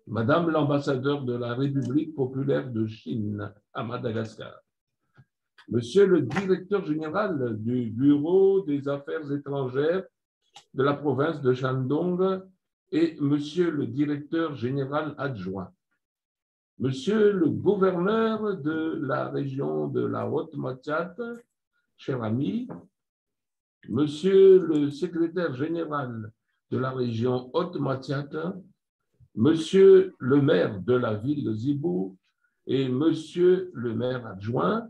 Madame l'ambassadeur de la République populaire de Chine à Madagascar. Monsieur le directeur général du Bureau des Affaires étrangères de la province de Shandong et Monsieur le directeur général adjoint. Monsieur le gouverneur de la région de la Haute-Matiach, cher ami, Monsieur le secrétaire général de la région Haute-Matiach, Monsieur le maire de la ville de Zibo et Monsieur le maire adjoint,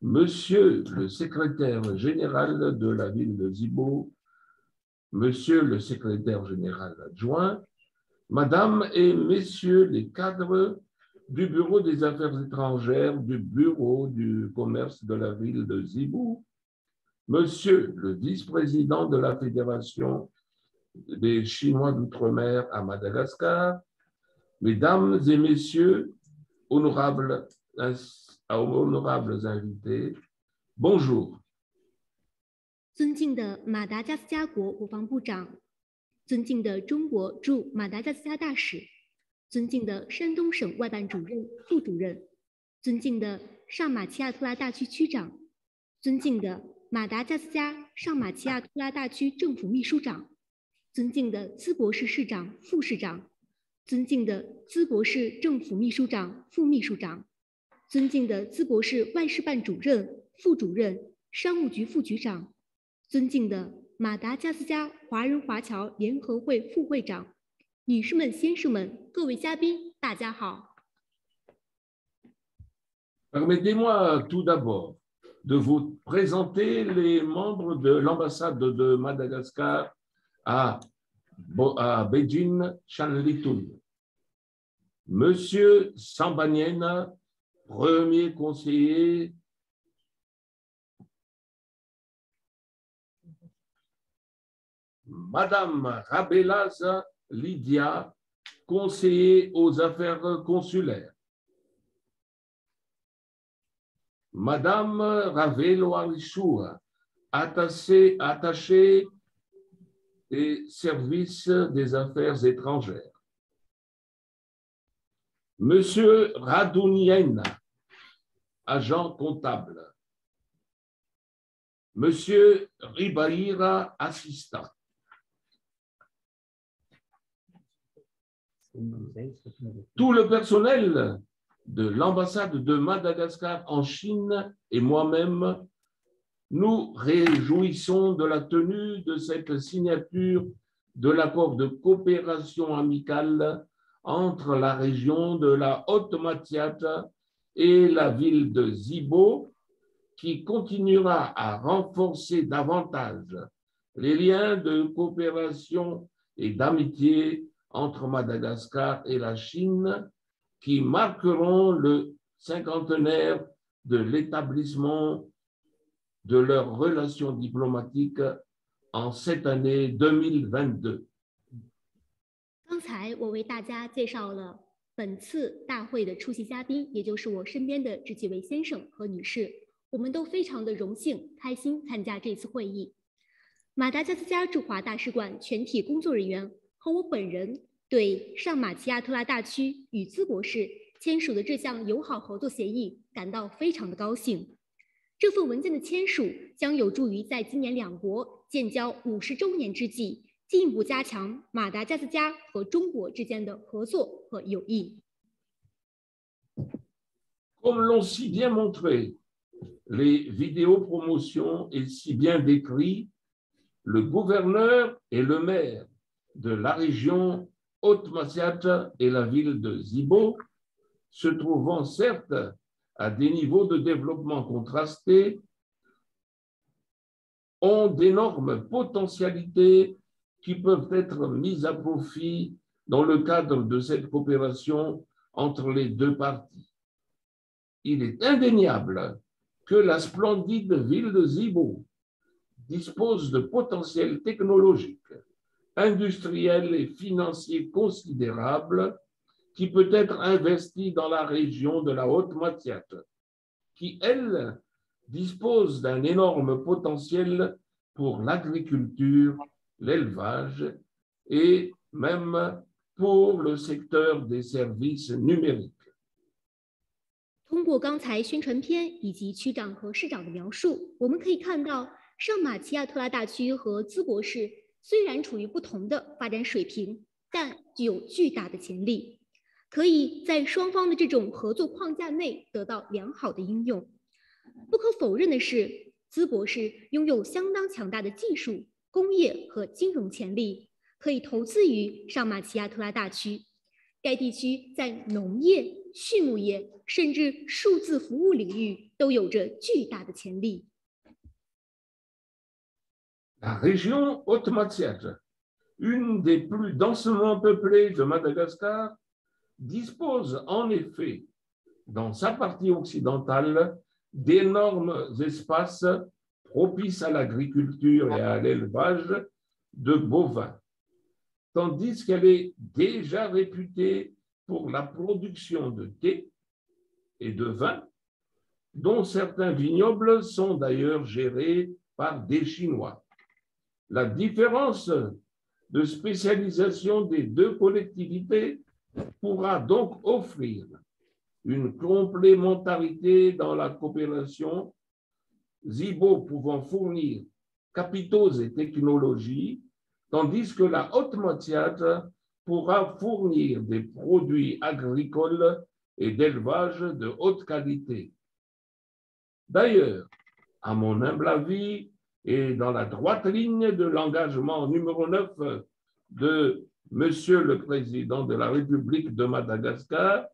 Monsieur le secrétaire général de la ville de Zibo, Monsieur le secrétaire général adjoint, Madame et Messieurs les cadres du Bureau des Affaires étrangères, du Bureau du commerce de la ville de Zibo, Monsieur le vice-président de la Fédération des Chinois d'outre-mer à Madagascar, Mesdames et Messieurs, honorables invités, bonjour. 尊敬的马达加斯加国国防部长，尊敬的中国驻马达加斯加大使，尊敬的山东省外办主任、副主任，尊敬的上马齐亚特拉大区区长，尊敬的马达加斯加上马齐亚特拉大区政府秘书长，尊敬的淄博市市长、副市长，尊敬的淄博市政府秘书长、副秘书长，尊敬的淄博市外事办主任、副主任、商务局副局长，尊敬的马达加斯加华人华侨联合会副会长，女士们、先生们，各位嘉宾，大家好。Permettez-moi tout d'abord de vous présenter les membres de l'ambassade de Madagascar à Beijing, Chanlitun. Monsieur Sambanien, premier conseiller. Madame Rabelas Lydia, conseiller aux affaires consulaires. Madame Ravelo-Arishua, attachée des services des affaires étrangères. Monsieur Radounien, agent comptable. Monsieur Ribaïra, assistant. Tout le personnel de l'ambassade de Madagascar en Chine et moi-même, nous réjouissons de la tenue de cette signature de l'accord de coopération amicale entre la région de la Haute-Matiach et la ville de Zibo, qui continuera à renforcer davantage les liens de coopération et d'amitié entre Madagascar et la Chine, qui marqueront le cinquantenaire de l'établissement de leurs relations diplomatiques en cette année 2022. 刚才我为大家介绍了本次大会的出席嘉宾，也就是我身边的这几位先生和女士，我们都非常的荣幸、开心参加这次会议。马达加斯加驻华大使馆全体工作人员和我本人对上马奇亚特拉大区与兹博士签署的这项友好合作协议感到非常的高兴。这份文件的签署将有助于在今年两国建交50周年之际，进一步加强马达加斯加和中国之间的合作和友谊。Comme l'ont si bien montré les vidéos promotions et si bien décrit le gouverneur et le maire de la région Haute-Massiagre et la ville de Zibo, se trouvant certes à des niveaux de développement contrastés, ont d'énormes potentialités qui peuvent être mises à profit dans le cadre de cette coopération entre les deux parties. Il est indéniable que la splendide ville de Zibo dispose de potentiel technologique, industriel et financier considérable qui peut être investi dans la région de la Haute-Massiagre, qui, elle, dispose d'un énorme potentiel pour l'agriculture, l'élevage et même pour le secteur des services numériques. 通过刚才宣传片以及区长和市长的描述，我们可以看到上马奇亚特拉大区和兹博士虽然处于不同的发展水平，但具有巨大的潜力，可以在双方的这种合作框架内得到良好的应用。不可否认的是，兹博士拥有相当强大的技术、工业和金融潜力，可以投资于上马奇亚特拉大区。该地区在农业、畜牧业甚至数字服务领域都有着巨大的潜力。La région Haute-Massiagre, une des plus densément peuplées de Madagascar, dispose en effet, dans sa partie occidentale, d'énormes espaces propices à l'agriculture et à l'élevage de bovins, tandis qu'elle est déjà réputée pour la production de thé et de vin, dont certains vignobles sont d'ailleurs gérés par des Chinois. La différence de spécialisation des deux collectivités pourra donc offrir une complémentarité dans la coopération, Zibo pouvant fournir capitaux et technologies, tandis que la Haute-Massiagre pourra fournir des produits agricoles et d'élevage de haute qualité. D'ailleurs, à mon humble avis, et dans la droite ligne de l'engagement numéro 9 de Monsieur le Président de la République de Madagascar,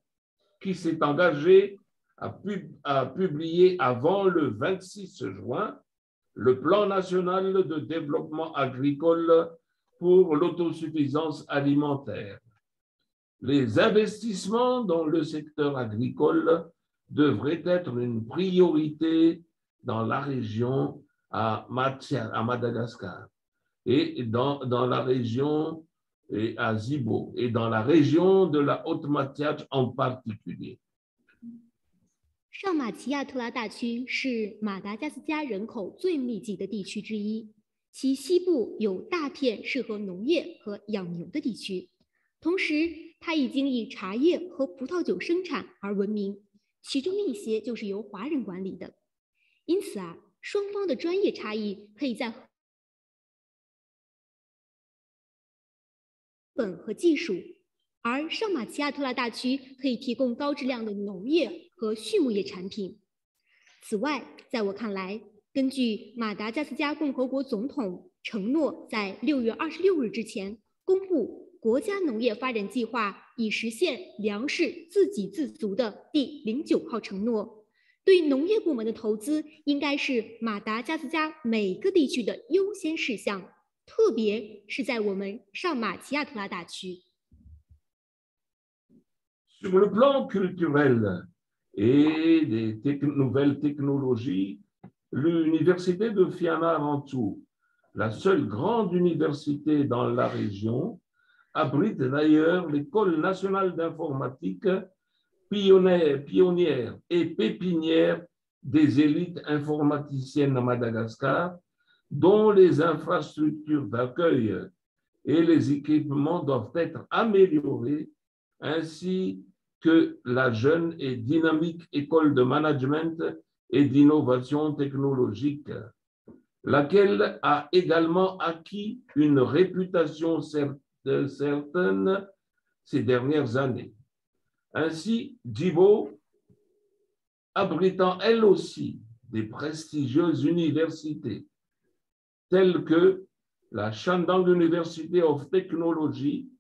qui s'est engagé à publier avant le 26 juin le plan national de développement agricole pour l'autosuffisance alimentaire. Les investissements dans le secteur agricole devraient être une priorité dans la région à Madagascar et dans la région et à Zibo et dans la région de la Haute-Massiagre en particulier. 上马奇亚特拉大区是马达加斯加人口最密集的地区之一，其西部有大片适合农业和养牛的地区，同时它已经以茶叶和葡萄酒生产而闻名，其中一些就是由华人管理的。因此双方的专业差异可以在本和技术，而上马奇亚特拉大区可以提供高质量的农业和畜牧业产品。此外，在我看来，根据马达加斯加共和国总统承诺在6月26日之前公布国家农业发展计划，以实现粮食自给自足的第09号承诺，对农业部门的投资应该是马达加斯加每个地区的优先事项，特别是在我们上马奇亚特拉大区。Sur le plan culturel et des nouvelles technologies, l'université de Fianarantsoa, la seule grande université dans la région, abrite d'ailleurs l'école nationale d'informatique, pionnière et pépinière des élites informaticiennes à Madagascar, dont les infrastructures d'accueil et les équipements doivent être améliorés, ainsi que la jeune et dynamique école de management et d'innovation technologique, laquelle a également acquis une réputation certaine ces dernières années. Ainsi, Djibo, abritant elle aussi des prestigieuses universités telles que la Shandong University of Technology,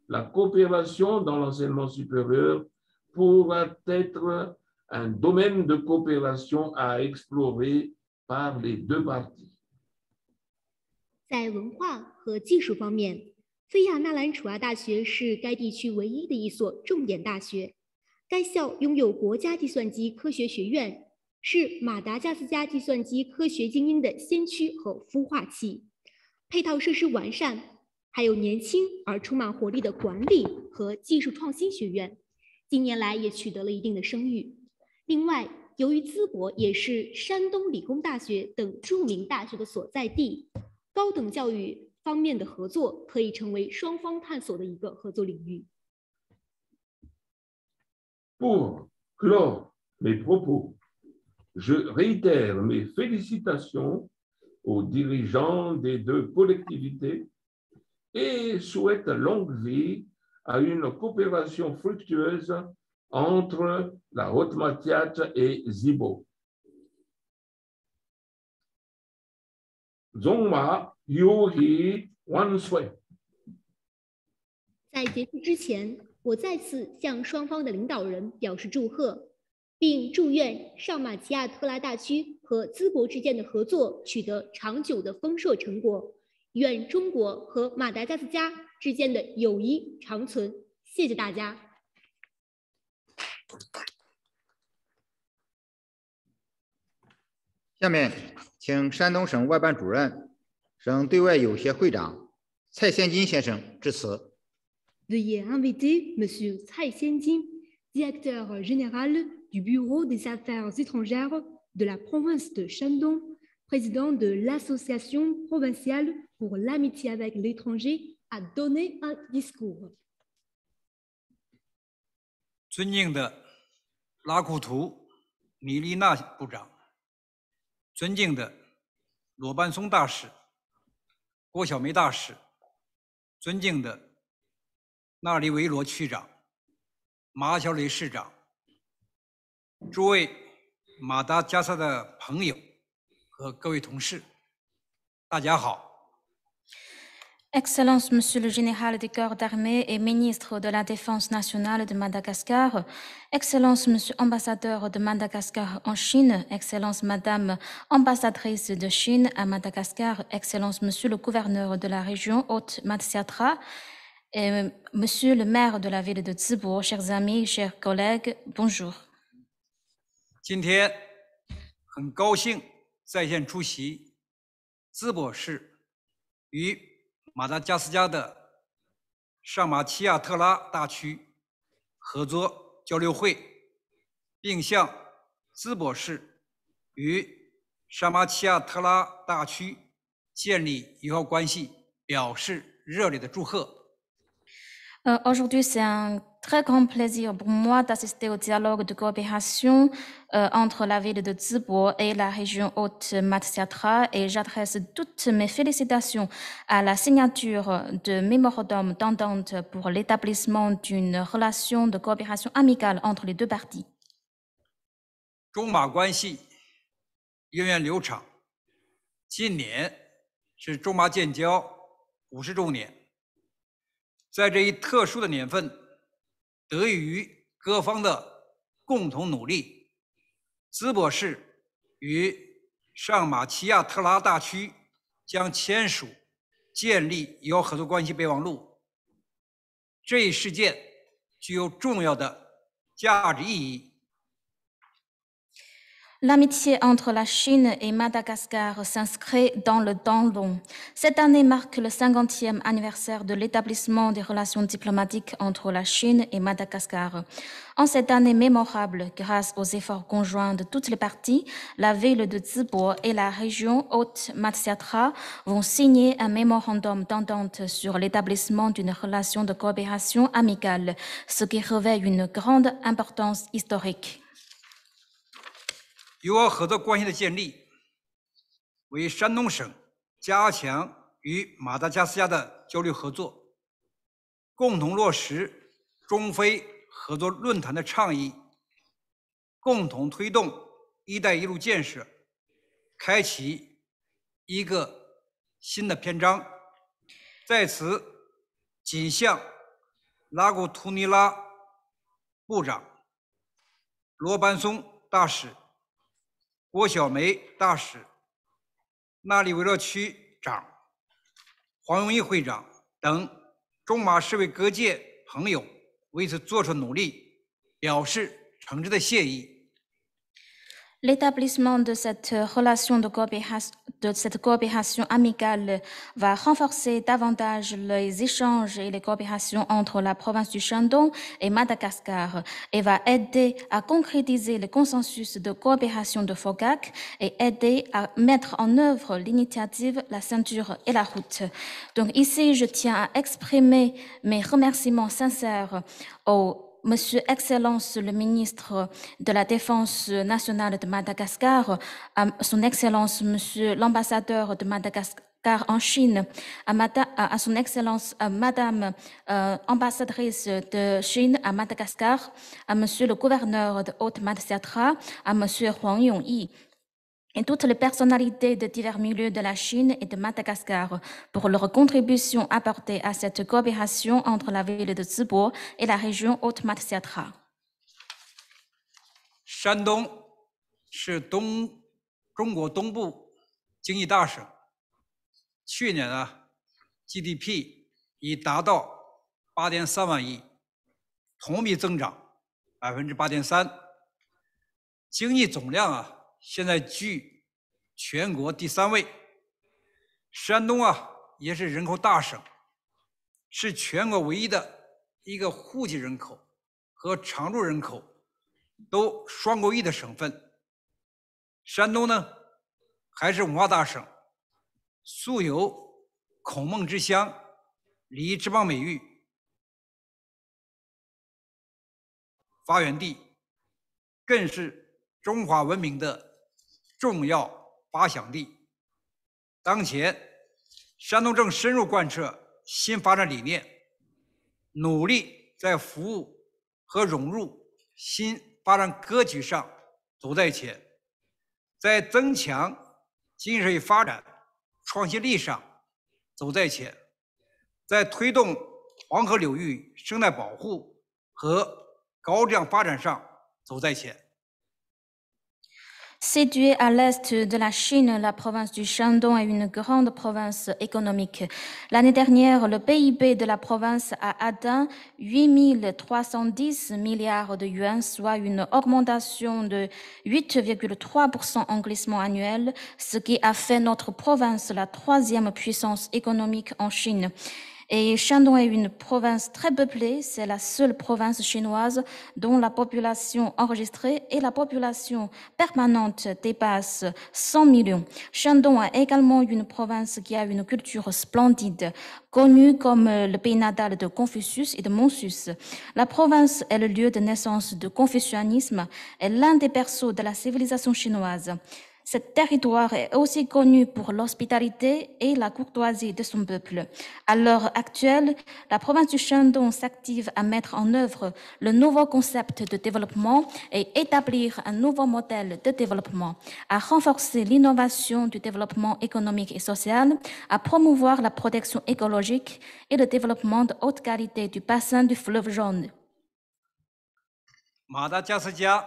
la coopération dans l'enseignement supérieur pourra être un domaine de coopération à explorer par les deux parties. 在文化和技术方面，菲亚纳兰楚阿大学是该地区唯一的一所重点大学。该校拥有国家计算机科学学院，是马达加斯加计算机科学精英的先驱和孵化器。配套设施完善，还有年轻而充满活力的管理和技术创新学院，近年来也取得了一定的声誉。另外，由于淄博也是山东理工大学等著名大学的所在地，高等教育方面的合作可以成为双方探索的一个合作领域。Pour clore mes propos, je réitère mes félicitations aux dirigeants des deux collectivités et souhaite longue vie à une coopération fructueuse entre la Haute Mathiat et Zibo. Zongma Yuhi Wansui. 在结束之前，我再次向双方的领导人表示祝贺，并祝愿上马齐亚特拉大区和淄博之间的合作取得长久的丰硕成果。愿中国和马达加斯加之间的友谊长存。谢谢大家。下面请山东省外办主任、省对外友协会长蔡先金先生致辞。Veuillez inviter Monsieur Tsai Xianjin, directeur général du Bureau des Affaires étrangères de la province de Shandong, président de l'Association provinciale pour l'amitié avec l'étranger, à donner un discours. 尊敬的拉库图米利娜部长，尊敬的罗班松大使、郭晓梅大使，尊敬的纳里维罗区长、马小雷市长，诸位马达加斯加的朋友和各位同事，大家好。Excellence, Monsieur le Général des Corps d'Armée et Ministre de la Défense nationale de Madagascar, Excellence, Monsieur l'Ambassadeur de Madagascar en Chine, Excellence, Madame Ambassadrice de Chine à Madagascar, Excellence, Monsieur le Gouverneur de la région Haute-Matsiatra, et Monsieur le maire de la ville de Zibo, chers amis, chers collègues, bonjour. 今天很高兴在线出席淄博市与马达加斯加的上马齐亚特拉大区合作交流会，并向淄博市与上马齐亚特拉大区建立友好关系表示热烈的祝贺。Aujourd'hui, c'est un très grand plaisir pour moi d'assister au dialogue de coopération entre la ville de Zibo et la région Haute-Matsiatra et j'adresse toutes mes félicitations à la signature de mémorandum d'entente pour l'établissement d'une relation de coopération amicale entre les deux parties. 中马关系源远流长，今年是中马建交50周年。在这一特殊的年份，得益于各方的共同努力，淄博市与上马齐亚特拉大区将签署建立友好合作关系备忘录。这一事件具有重要的价值意义。L'amitié entre la Chine et Madagascar s'inscrit dans le temps long. Cette année marque le 50e anniversaire de l'établissement des relations diplomatiques entre la Chine et Madagascar. En cette année mémorable, grâce aux efforts conjoints de toutes les parties, la ville de Zibo et la région Haute-Matsiatra vont signer un mémorandum d'entente sur l'établissement d'une relation de coopération amicale, ce qui revêt une grande importance historique. 友好合作关系的建立，为山东省加强与马达加斯加的交流合作，共同落实中非合作论坛的倡议，共同推动“一带一路”建设，开启一个新的篇章。在此，谨向拉古图尼拉部长、罗班松大使、郭晓梅大使、纳里维勒区长、黄永义会长等中马世卫各界朋友为此做出努力，表示诚挚的谢意。 L'établissement de cette coopération amicale va renforcer davantage les échanges et les coopérations entre la province du Shandong et Madagascar et va aider à concrétiser le consensus de coopération de FOGAC et aider à mettre en œuvre l'initiative La Ceinture et la Route. Donc ici, je tiens à exprimer mes remerciements sincères au Monsieur Excellence le ministre de la Défense nationale de Madagascar, à Son Excellence Monsieur l'ambassadeur de Madagascar en Chine, à Son Excellence Madame ambassadrice de Chine à Madagascar, à Monsieur le gouverneur de Haute-Matsiatra, à Monsieur Huang Yongyi, et toutes les personnalités de divers milieux de la Chine et de Madagascar pour leur contribution apportée à cette coopération entre la ville de Zibo et la région Haute-Matsiatra. 山东是中国东部经济大省，去年GDP 已达到8.3万亿，同比增长8.3%，经济总量现在居全国第3位。山东也是人口大省，是全国唯一的一个户籍人口和常住人口都双国裔的省份。山东呢，还是文化大省，素有“孔孟之乡”、“礼仪之邦”美誉，发源地更是中华文明的 重要发祥地。当前，山东正深入贯彻新发展理念，努力在服务和融入新发展格局上走在前，在增强经济社会发展创新力上走在前，在推动黄河流域生态保护和高质量发展上走在前。 Située à l'est de la Chine, la province du Shandong est une grande province économique. L'année dernière, le PIB de la province a atteint 8 310 milliards de yuans, soit une augmentation de 8,3% en glissement annuel, ce qui a fait notre province la 3e puissance économique en Chine. Et Shandong est une province très peuplée, c'est la seule province chinoise dont la population enregistrée et la population permanente dépasse 100 millions. Shandong est également une province qui a une culture splendide, connue comme le pays natal de Confucius et de Montsus. La province est le lieu de naissance du confucianisme et l'un des berceaux de la civilisation chinoise. Ce territoire est aussi connu pour l'hospitalité et la courtoisie de son peuple. À l'heure actuelle, la province du Shandong s'active à mettre en œuvre le nouveau concept de développement et établir un nouveau modèle de développement, à renforcer l'innovation du développement économique et social, à promouvoir la protection écologique et le développement de haute qualité du bassin du fleuve Jaune. 马达加斯加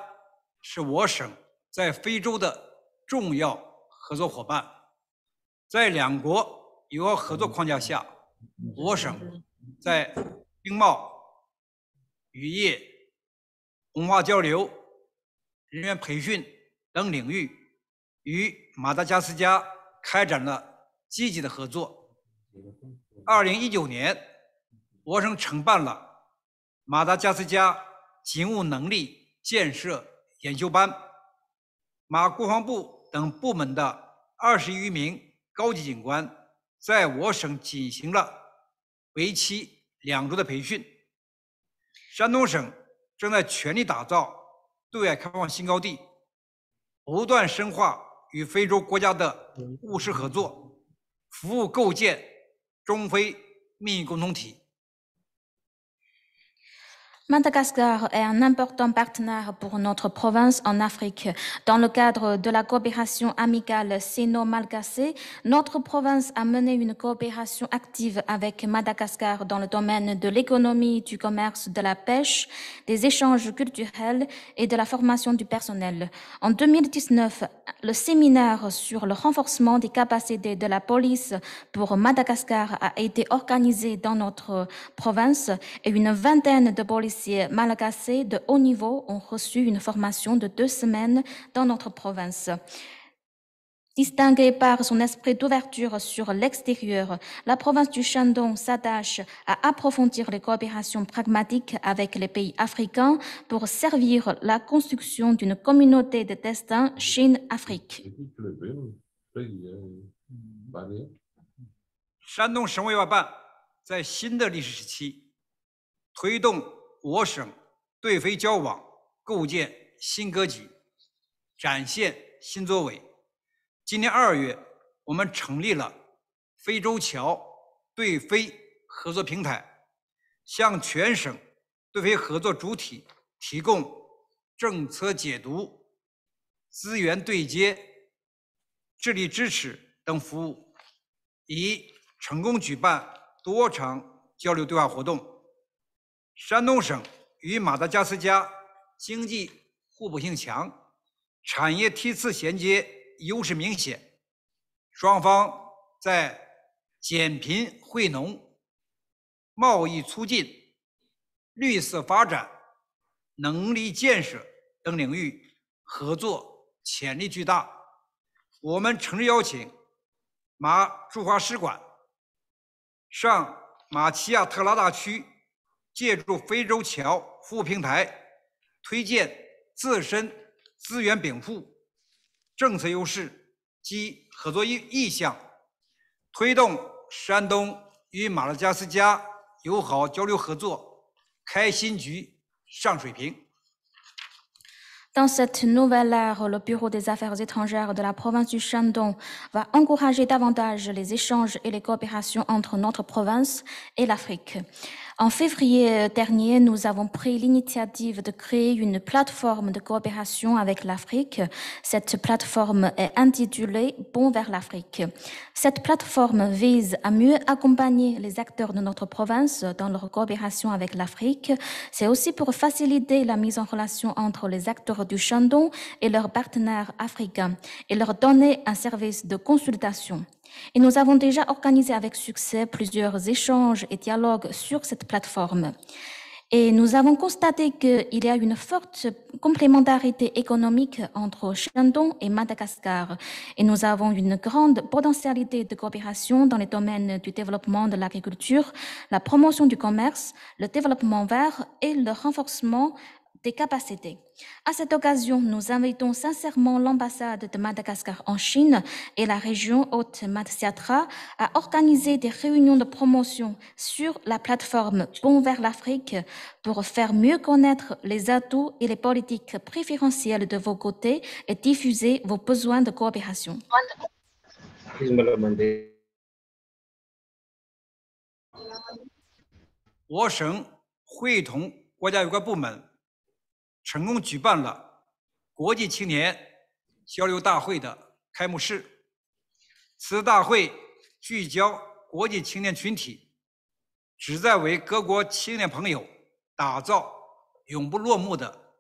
是我省在非洲的 重要合作伙伴，在两国友好合作框架下，我省在经贸、渔业、文化交流、人员培训、等领域与马达加斯加开展了积极的合作。2019年，我省承办了马达加斯加警务能力建设研修班，马国防部等部门的20余名高级警官在我省进行了为期2周的培训。山东省正在全力打造对外开放新高地，不断深化与非洲国家的务实合作，服务构建中非命运共同体。Madagascar est un important partenaire pour notre province en Afrique. Dans le cadre de la coopération amicale sino-malgaçée, notre province a mené une coopération active avec Madagascar dans le domaine de l'économie, du commerce, de la pêche, des échanges culturels et de la formation du personnel. En 2019, le séminaire sur le renforcement des capacités de la police pour Madagascar a été organisé dans notre province et une vingtaine de policiers malagasais de haut niveau ont reçu une formation de 2 semaines dans notre province. Distinguée par son esprit d'ouverture sur l'extérieur, la province du Shandong s'attache à approfondir les coopérations pragmatiques avec les pays africains pour servir la construction d'une communauté de destin Chine-Afrique. 山东省委外办在新的历史时期，推动我省对非交往构建新格局，展现新作为。今年2月，我们成立了非洲侨对非合作平台，向全省对非合作主体提供政策解读、资源对接、智力支持等服务，已成功举办多场交流对话活动。山东省与马达加斯加经济互补性强，产业梯次衔接优势明显，双方在减贫惠农、贸易促进、绿色发展、能力建设等领域合作潜力巨大。我们诚挚邀请马驻华使馆上马齐亚特拉大区，借助非洲侨服务平台，推荐自身资源禀赋、政策优势及合作意向，推动山东与马达加斯加友好交流合作开新局、上水平。Dans cette nouvelle ère, le Bureau des Affaires étrangères de la province du Shandong va encourager davantage les échanges et les coopérations entre notre province et l'Afrique. En février dernier, nous avons pris l'initiative de créer une plateforme de coopération avec l'Afrique. Cette plateforme est intitulée « Bond vers l'Afrique ». Cette plateforme vise à mieux accompagner les acteurs de notre province dans leur coopération avec l'Afrique. C'est aussi pour faciliter la mise en relation entre les acteurs du Shandong et leurs partenaires africains et leur donner un service de consultation. Et nous avons déjà organisé avec succès plusieurs échanges et dialogues sur cette plateforme. Et nous avons constaté qu'il y a une forte complémentarité économique entre Shandong et Madagascar. Et nous avons une grande potentialité de coopération dans les domaines du développement de l'agriculture, la promotion du commerce, le développement vert et le renforcement des capacités. À cette occasion, nous invitons sincèrement l'ambassade de Madagascar en Chine et la région Haute-Matsiatra à organiser des réunions de promotion sur la plateforme Bond vers l'Afrique pour faire mieux connaître les atouts et les politiques préférentielles de vos côtés et diffuser vos besoins de coopération. 我省会同国家有关部门成功举办了国际青年交流大会的开幕式。此大会聚焦国际青年群体，旨在为各国青年朋友打造永不落幕的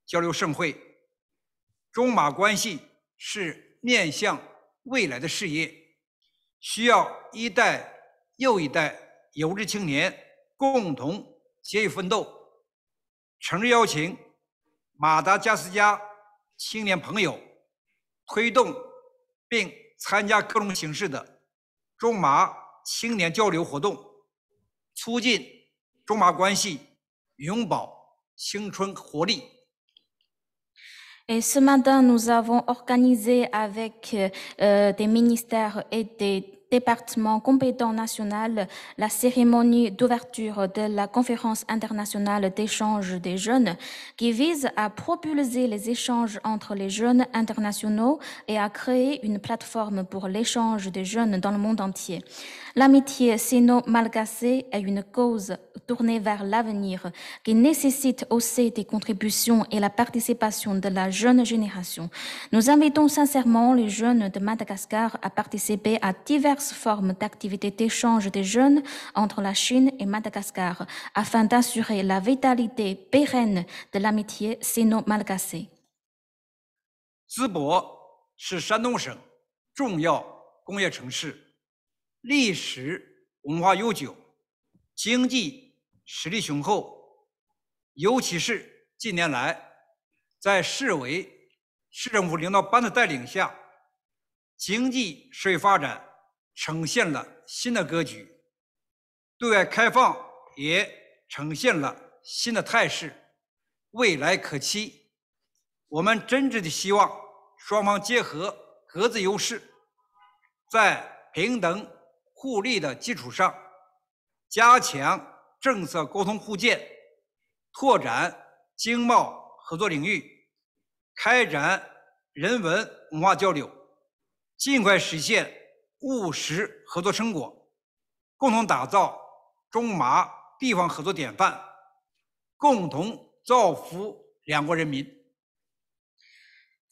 交流盛会。中马关系是面向未来的事业，需要一代又一代有志青年共同结义奋斗。诚挚邀请马达加斯加青年朋友推动并参加各种形式的中马青年交流活动，促进中马关系永葆青春活力。Et ce matin, nous avons organisé avec des ministères et des départements compétents nationaux la cérémonie d'ouverture de la conférence internationale d'échange des jeunes qui vise à propulser les échanges entre les jeunes internationaux et à créer une plateforme pour l'échange des jeunes dans le monde entier. L'amitié sino-malgaçée est une cause tournée vers l'avenir qui nécessite aussi des contributions et la participation de la jeune génération. Nous invitons sincèrement les jeunes de Madagascar à participer à diverses formes d'activités d'échange des jeunes entre la Chine et Madagascar afin d'assurer la vitalité pérenne de l'amitié sino-malgaçée. 淄博是山东省重要工业城市，历史文化悠久，经济实力雄厚，尤其是近年来，在市委、市政府领导班的带领下，经济社会发展呈现了新的格局，对外开放也呈现了新的态势，未来可期。我们真挚的希望双方结合各自优势，在平等互利的基础上，加强政策沟通互鉴，拓展经贸合作领域，开展人文文化交流，尽快实现务实合作成果，共同打造中马地方合作典范，共同造福两国人民。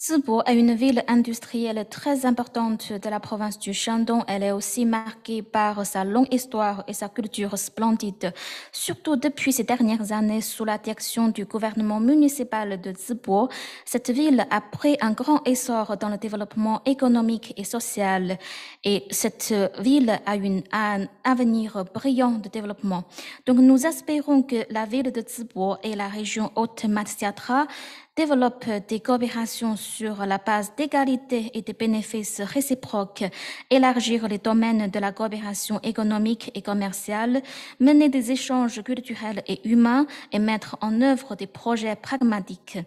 淄博est une ville industrielle très importante de la province du Shandong. Elle est aussi marquée par sa longue histoire et sa culture splendide, surtout depuis ces dernières années sous la direction du gouvernement municipal de淄博. Cette ville a pris un grand essor dans le développement économique et social et cette ville a un avenir brillant de développement. Donc nous espérons que la ville de淄博et la région Haute-Matsiatra développe des coopérations sur la base d'égalité et de bénéfices réciproques, élargir les domaines de la coopération économique et commerciale, mener des échanges culturels et humains et mettre en œuvre des projets pragmatiques.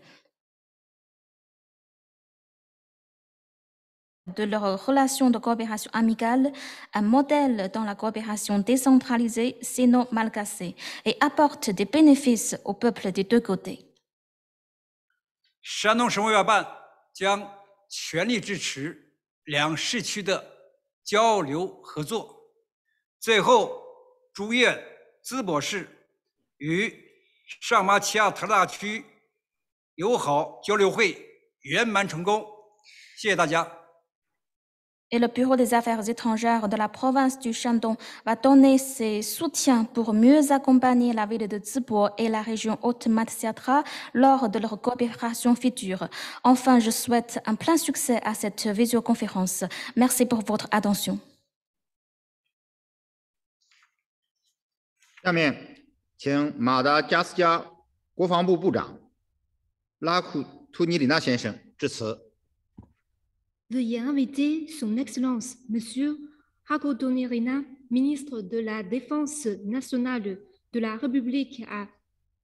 De leurs relations de coopération amicale, un modèle dans la coopération décentralisée sino-malgaçée et apporte des bénéfices au peuple des deux côtés. 山东省委外办将全力支持两市区的交流合作。最后，祝愿淄博市与上马齐亚特拉大区友好交流会圆满成功。谢谢大家。 Et le Bureau des affaires étrangères de la province du Shandong va donner ses soutiens pour mieux accompagner la ville de淄博et la région Haute-Matsiatra lors de leur coopération future. Enfin, je souhaite un plein succès à cette visioconférence. Merci pour votre attention. 下面，请马达加斯加国防部部长拉库图尼里纳先生致辞。 Veuillez inviter son Excellence, Monsieur Rakotonirina, ministre de la Défense nationale de la République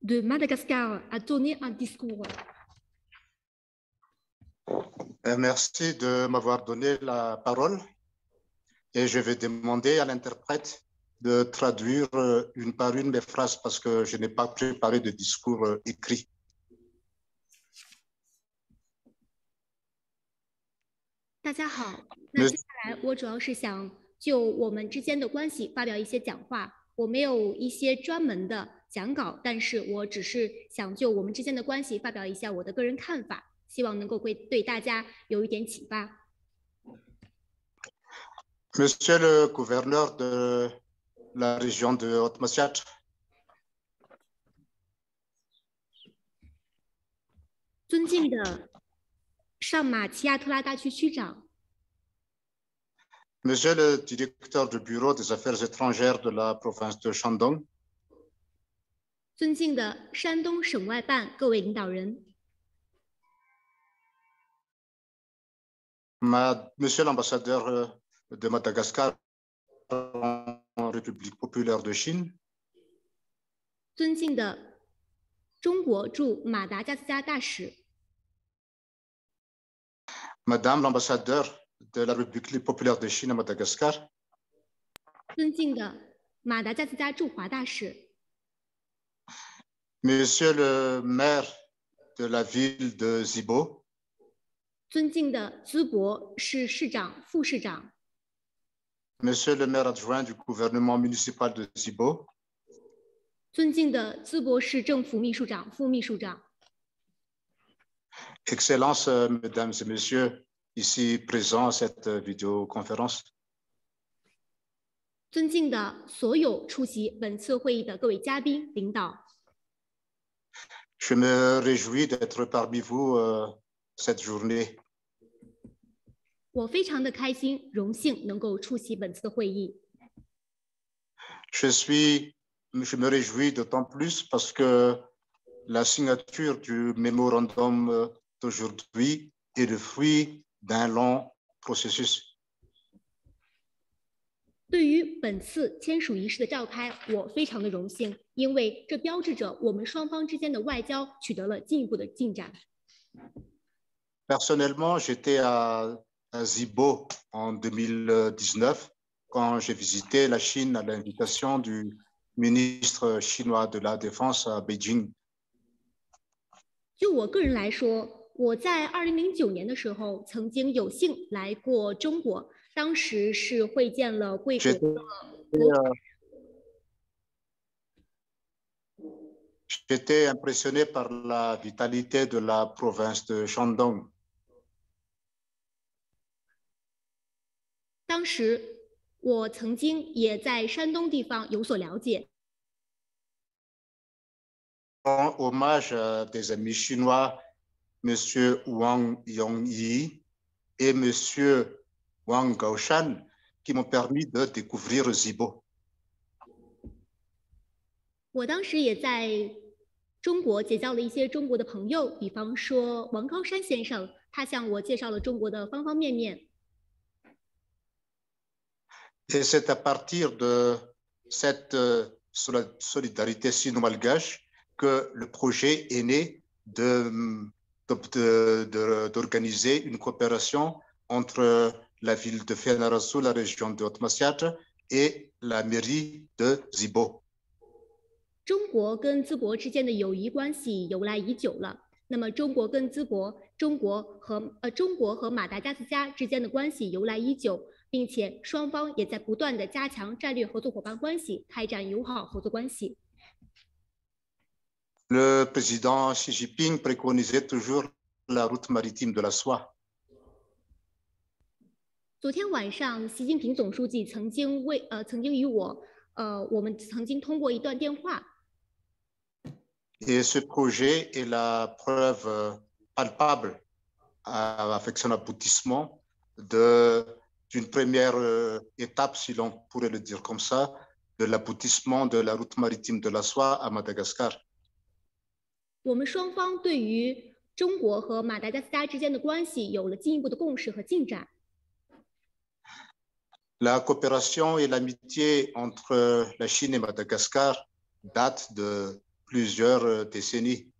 de Madagascar, à donner un discours. Merci de m'avoir donné la parole et je vais demander à l'interprète de traduire une par une mes phrases parce que je n'ai pas préparé de discours écrit. 大家好，那接下来我主要是想就我们之间的关系发表一些讲话。我没有一些专门的讲稿，但是我只是想就我们之间的关系发表一下我的个人看法，希望能够对大家有一点启发。Monsieur le gouverneur de la région de Haute-Matsiatra. 尊敬的 上马齐亚特拉大区区长 Monsieur le directeur du bureau des affaires étrangères de la province de Shandong. 尊敬的山东省外办各位领导人 Monsieur l'ambassadeur de Madagascar en République populaire de Chine. 尊敬的中国驻马达加斯加大使。 Madame l'ambassadeur de la République populaire de Chine à Madagascar. 尊敬的马达加斯加驻华大使。 Monsieur le maire de la ville de Zibo. 尊敬的淄博市市长、副市长。 Monsieur le maire adjoint du gouvernement municipal de Zibo. 尊敬的淄博市政府秘书长、副秘书长。 Excellences, mesdames et messieurs, ici présents à cette vidéoconférence. 尊敬的所有出席本次会议的各位嘉宾、领导。 Je me réjouis d'être parmi vous cette journée. 我非常的开心，荣幸能够出席本次的会议。 Je me réjouis d'autant plus parce que la signature du mémorandum d'aujourd'hui est le fruit d'un long processus. 对于本次签署仪式的召开，我非常的荣幸，因为这标志着我们双方之间的外交取得了进一步的进展。 Personnellement, j'étais à Zibo en 2019 quand j'ai visité la Chine à l'invitation du ministre chinois de la Défense à Beijing. 就我个人来说，我在2009年的时候曾经有幸来过中国，当时是会见了贵国的国。J'étais impressionné par la vitalité de la province de Shandong. 当时我曾经也在山东地方有所了解。 En hommage à des amis chinois, M. Wang Yongyi et M. Wang Gaoshan, qui m'ont permis de découvrir Zibo. 我当时也在中国结交了一些中国的朋友，比方说王高山先生，他向我介绍了中国的方方面面。 Et c'est à partir de cette solidarité sino-malgache que le projet est né d'organiser une coopération entre la ville de Fianarantsoa, la région de Haute-Massiagre, et la mairie de Zibo. 中国跟淄博之间的友谊关系由来已久了。那么，中国跟淄博、中国和马达加斯加之间的关系由来已久，并且双方也在不断的加强战略合作伙伴关系，开展友好合作关系。 Le président Xi Jinping préconisait toujours la route maritime de la soie. 昨天晚上，习近平总书记曾经与我们曾经通过一段电话。 Et ce projet est la preuve palpable avec son aboutissement d'une première étape, si l'on pourrait le dire comme ça, de l'aboutissement de la route maritime de la soie à Madagascar. 我们双方对于中国和马达加斯加之间的关系有了进一步的共识和进展。 La coopération et l'amitié entre la Chine et Madagascar datent de plusieurs décennies.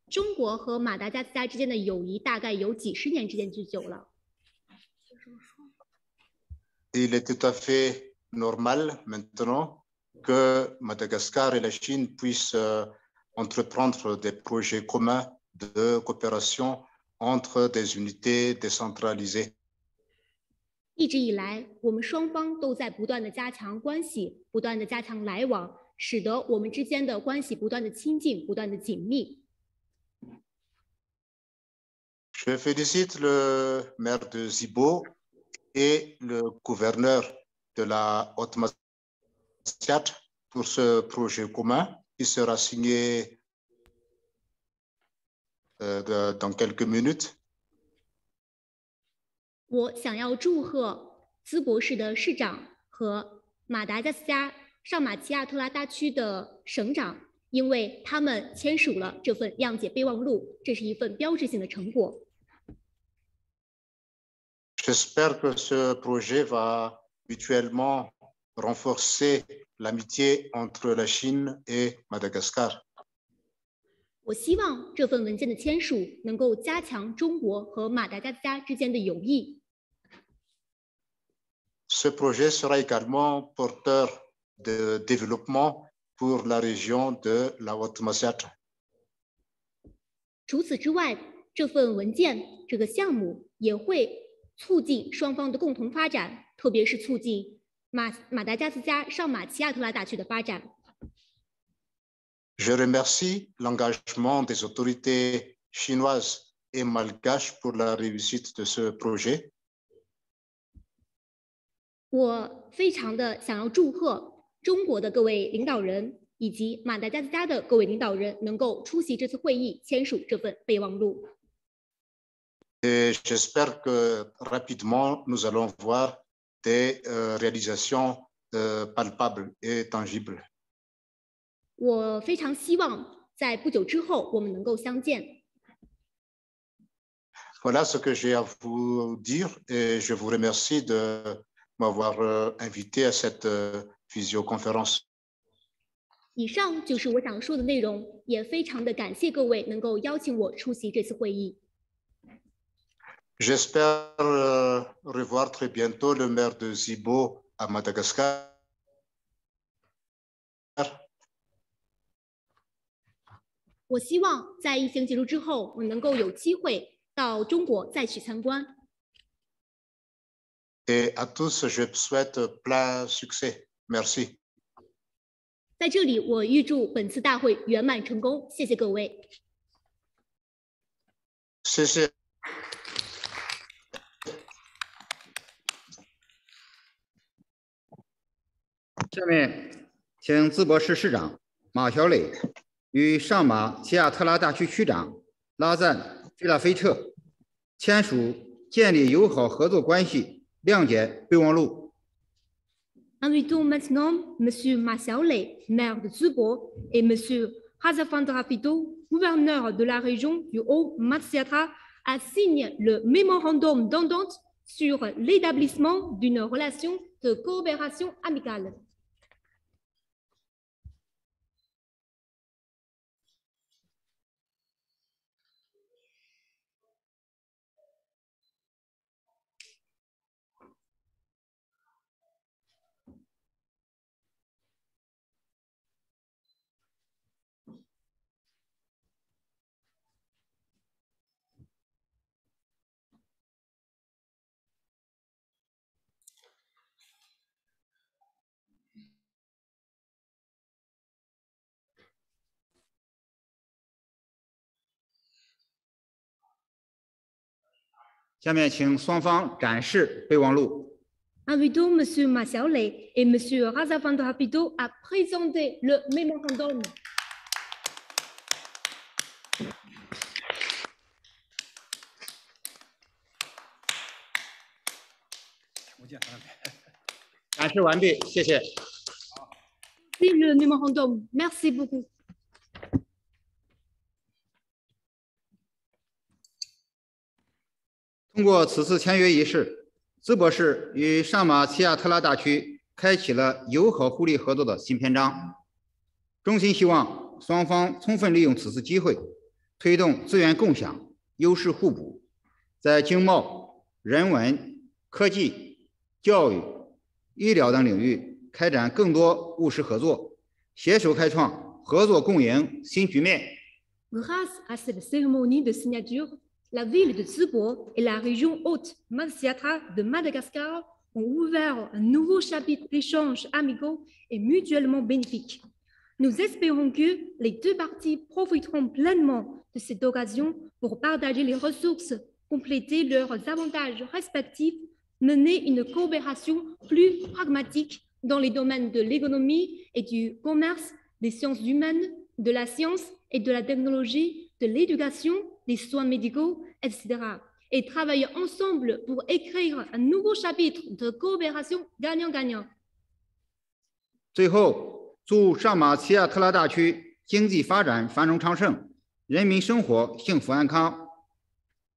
中国和马达加斯加之间的友谊大概有几十年之间之久了。 Il est tout à fait normal maintenant que Madagascar et la Chine puissent entreprendre des projets communs de coopération entre des unités décentralisées. 一直以来，我们双方都在不断的加强关系，不断的加强来往，使得我们之间的关系不断的亲近，不断的紧密。 Je félicite le maire de Zibo et le gouverneur de la Haute-Massiagre pour ce projet commun qui sera signé dans quelques minutes. 我想要祝贺淄博市的市长和马达加斯加上马奇亚特拉大区的省长，因为他们签署了这份谅解备忘录，这是一份标志性的成果。J'espère que ce projet va mutuellement renforcer l'amitié entre la Chine et Madagascar. 我希望这份文件的签署能够加强中国和马达加斯加之间的友谊。Ce projet sera également porteur de développement pour la région de la Haute-Massiatra. 除此之外，这份文件这个项目也会促进双方的共同发展，特别是促进马达加斯加上马奇亚特拉大区的发展。Je remercie l'engagement des autorités chinoises et malgaches pour la réussite de ce projet. 我非常的想要祝贺中国的各位领导人以及马达加斯加的各位领导人能够出席这次会议，签署这份备忘录。Et j'espère que rapidement nous allons voir des réalisations palpables et tangibles. 我非常希望在不久之后我们能够相见。Voilà ce que j'ai à vous dire et je vous remercie de m'avoir invité à cette visioconférence. 以上就是我想说的内容，也非常的感谢各位能够邀请我出席这次会议。J'espère revoir très bientôt le maire de Zibo à Madagascar. 我希望在疫情结束之后，我能够有机会到中国再去参观。Et à tous, je souhaite plein succès. Merci. 在这里，我预祝本次大会圆满成功。谢谢各位。谢谢。下面，请淄博市市长马晓磊与上马奇亚特拉大区区长拉赞菲拉菲彻签署建立友好合作关系谅解备忘录。Invitons maintenant M. Masaole, maire de Tsubo, et M. Razafan Rapido, gouverneur de la région du Haut-Matsiatra, à signer le mémorandum d'entente sur l'établissement d'une relation de coopération amicale. 下面请双方展示备忘录。Invitons M. Masaole et M. Razafan Rapido à présenter le mémorandum. 展示完毕，谢谢。C'est le mémorandum. Merci beaucoup. 通过此次签约仪式，淄博市与上马奇亚特拉大区开启了友好互利合作的新篇章。衷心希望双方充分利用此次机会，推动资源共享、优势互补，在经贸、人文、科技、教育、医疗等领域开展更多务实合作，携手开创合作共赢新局面。Grâce à cette cérémonie de signature, la ville de Tsubo et la région Haute-Matsiatra de Madagascar ont ouvert un nouveau chapitre d'échanges amicaux et mutuellement bénéfiques. Nous espérons que les deux parties profiteront pleinement de cette occasion pour partager les ressources, compléter leurs avantages respectifs, mener une coopération plus pragmatique dans les domaines de l'économie et du commerce, des sciences humaines, de la science et de la technologie, de l'éducation, des soins médicaux, etc. et travailler ensemble pour écrire un nouveau chapitre de coopération gagnant-gagnant. 最后，祝上马奇亚特拉大区经济发展繁荣昌盛，人民生活幸福安康。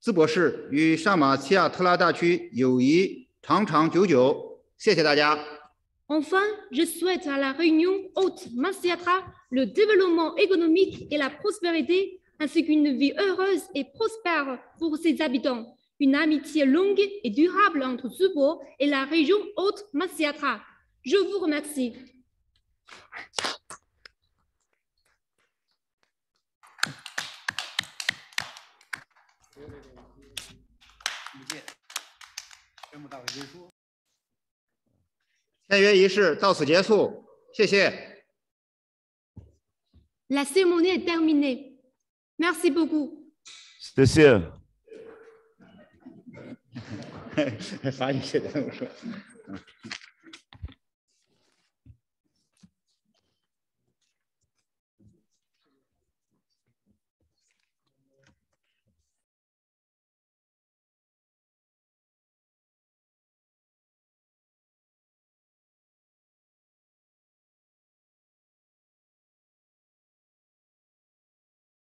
淄博市与上马齐亚特拉大区友谊长长久久。谢谢大家。Enfin, je souhaite à la réunion Haute-Massiatra le développement économique et la prospérité, ainsi qu'une vie heureuse et prospère pour ses habitants. Une amitié longue et durable entre Tsubo et la région Haute-Massiatra. Je vous remercie. La cérémonie est terminée. Merci beaucoup. Merci. 法语写的，我说。